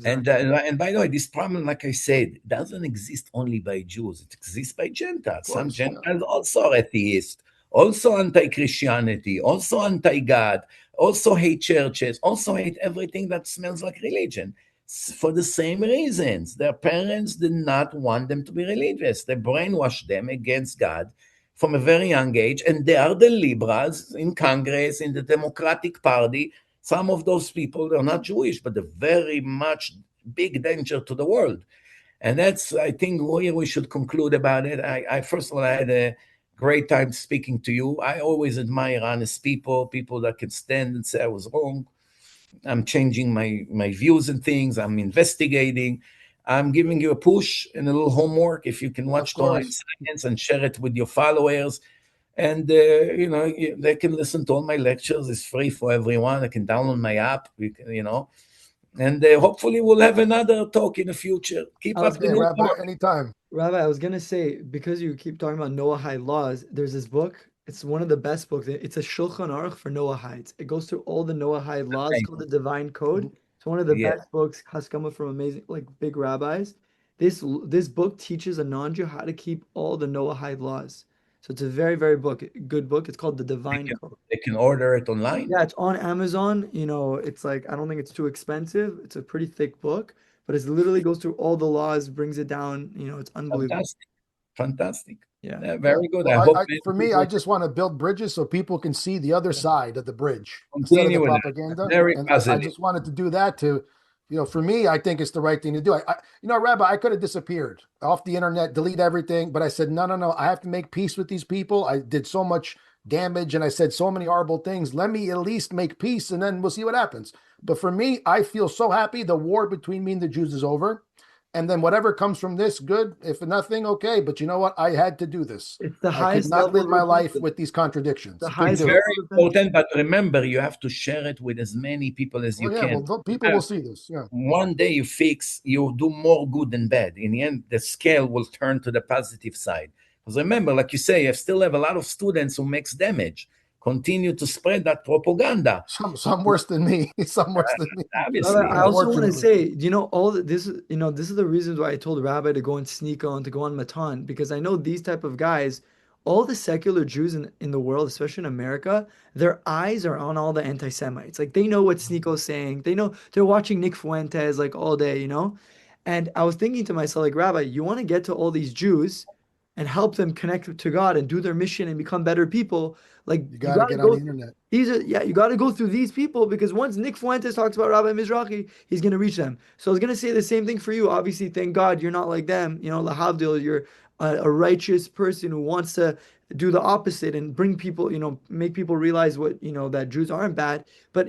And, Exactly. uh, and by the way, this problem, like I said, doesn't exist only by Jews. It exists by Of Gentiles. Some course. Yeah. Gentiles also are atheists, also anti-Christianity, also anti-God, also hate churches, also hate everything that smells like religion. For the same reasons. Their parents did not want them to be religious. They brainwashed them against God from a very young age. And they are the liberals in Congress, in the Democratic Party. Some of those people, they're not Jewish, but they're very much big danger to the world. And that's, I think, where we should conclude about it. First of all, I had a great time speaking to you. I always admire honest people, people that can stand and say I was wrong. I'm changing my views and things. I'm investigating. I'm giving you a push and a little homework. If you can Of watch Torah in course. Science and share it with your followers, and they can listen to all my lectures. It's free for everyone. They can download my app. And hopefully we'll have another talk in the future. Keep I was up the Okay, gonna good Rabbi, work. anytime. Rabbi, I was gonna say, because you keep talking about Noahide laws, there's this book. It's one of the best books. It's a Shulchan Aruch for Noahides. It goes through all the Noahide laws Thank called the Divine Code. Mhm. It's one of the you. Yeah, best books, Haskama from amazing, like big rabbis. This book teaches a non-Jew how to keep all the Noahide laws. So it's a very, very good book. It's called the they Divine can Code. they can order it online. Yeah, it's on Amazon. It's like I don't think it's too expensive. It's a pretty thick book, but it literally goes through all the laws, brings it down. It's unbelievable. Fantastic, fantastic. Yeah. Yeah. Very good. Well, I hope many for me, I people just want to build bridges so people can see the other side of the bridge instead of the continue with that. propaganda. Very And I positive. just wanted to do that to, for me, I think it's the right thing to do. Rabbi, I could have disappeared off the internet, delete everything, but I said, no, no, no, I have to make peace with these people. I did so much damage and I said so many horrible things. Let me at least make peace and then we'll see what happens. But for me, I feel so happy the war between me and the Jews is over. And then whatever comes from this, good. If nothing, okay. But you know what? I had to do this. It's the I could highest not level live of my life repentance. with these contradictions. The Couldn't It's highest do very it. level of repentance. important, but remember, you have to share it with as many people as you Well, yeah. can. Well, people will see this. Yeah. One day you do more good than bad. In the end, the scale will turn to the positive side. Because remember, like you say, you still have a lot of students who makes damage. Continue to spread that propaganda. Some worse than me. Some worse than me. Rabbi, Obviously, I also want to Unfortunately. say, this is the reasons why I told Rabbi to go and sneak on, to go on Matan, because I know these type of guys, all the secular Jews in the world, especially in America, their eyes are on all the anti-Semites. Like they know what Sneako's saying. They know they're watching Nick Fuentes like all day. And I was thinking to myself, like, Rabbi, you want to get to all these Jews and help them connect to God and do their mission and become better people. Like You you got to got to get on the go. internet. You got to go through these people because once Nick Fuentes talks about Rabbi Mizrachi, he's going to reach them. So I was going to say the same thing for you. Obviously, thank God you're not like them. Lahavdil, you're a righteous person who wants to do the opposite and bring people, make people realize that Jews aren't bad. But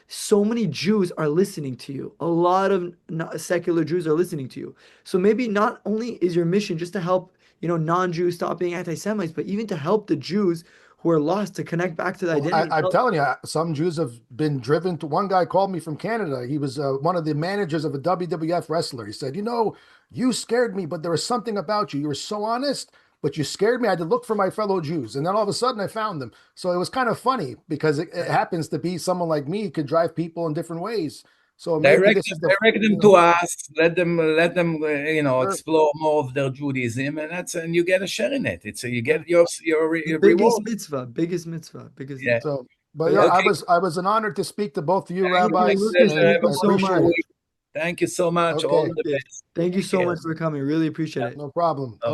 so many Jews are listening to you. A lot of secular Jews are listening to you. So maybe not only is your mission just to help, non-Jews stop being anti-Semites, but even to help the Jews who are lost to connect back to the Well, identity. I'm telling you, some Jews have been driven to. One guy called me from Canada. He was one of the managers of a WWF wrestler. He said, you scared me, but there was something about you. You were so honest, but you scared me. I had to look for my fellow Jews. And then all of a sudden I found them. So it was kind of funny because it happens to be someone like me who could drive people in different ways. So maybe direct this is the, direct them you to know, us. Let them sure. explore more of their Judaism, and you get a share in it. You Yeah. get your The reward. biggest mitzvah, biggest Yeah. mitzvah. So, but But yeah, yeah, Okay. I was an honor to speak to both of you Thank you, my rabbis, Lucas, pleasure. and thank Have you a I so appreciate much. wonderful it. week. Thank you so much. All Okay, the Okay. best. Thank you Take so care. much for coming. Really appreciate it. no problem. Okay.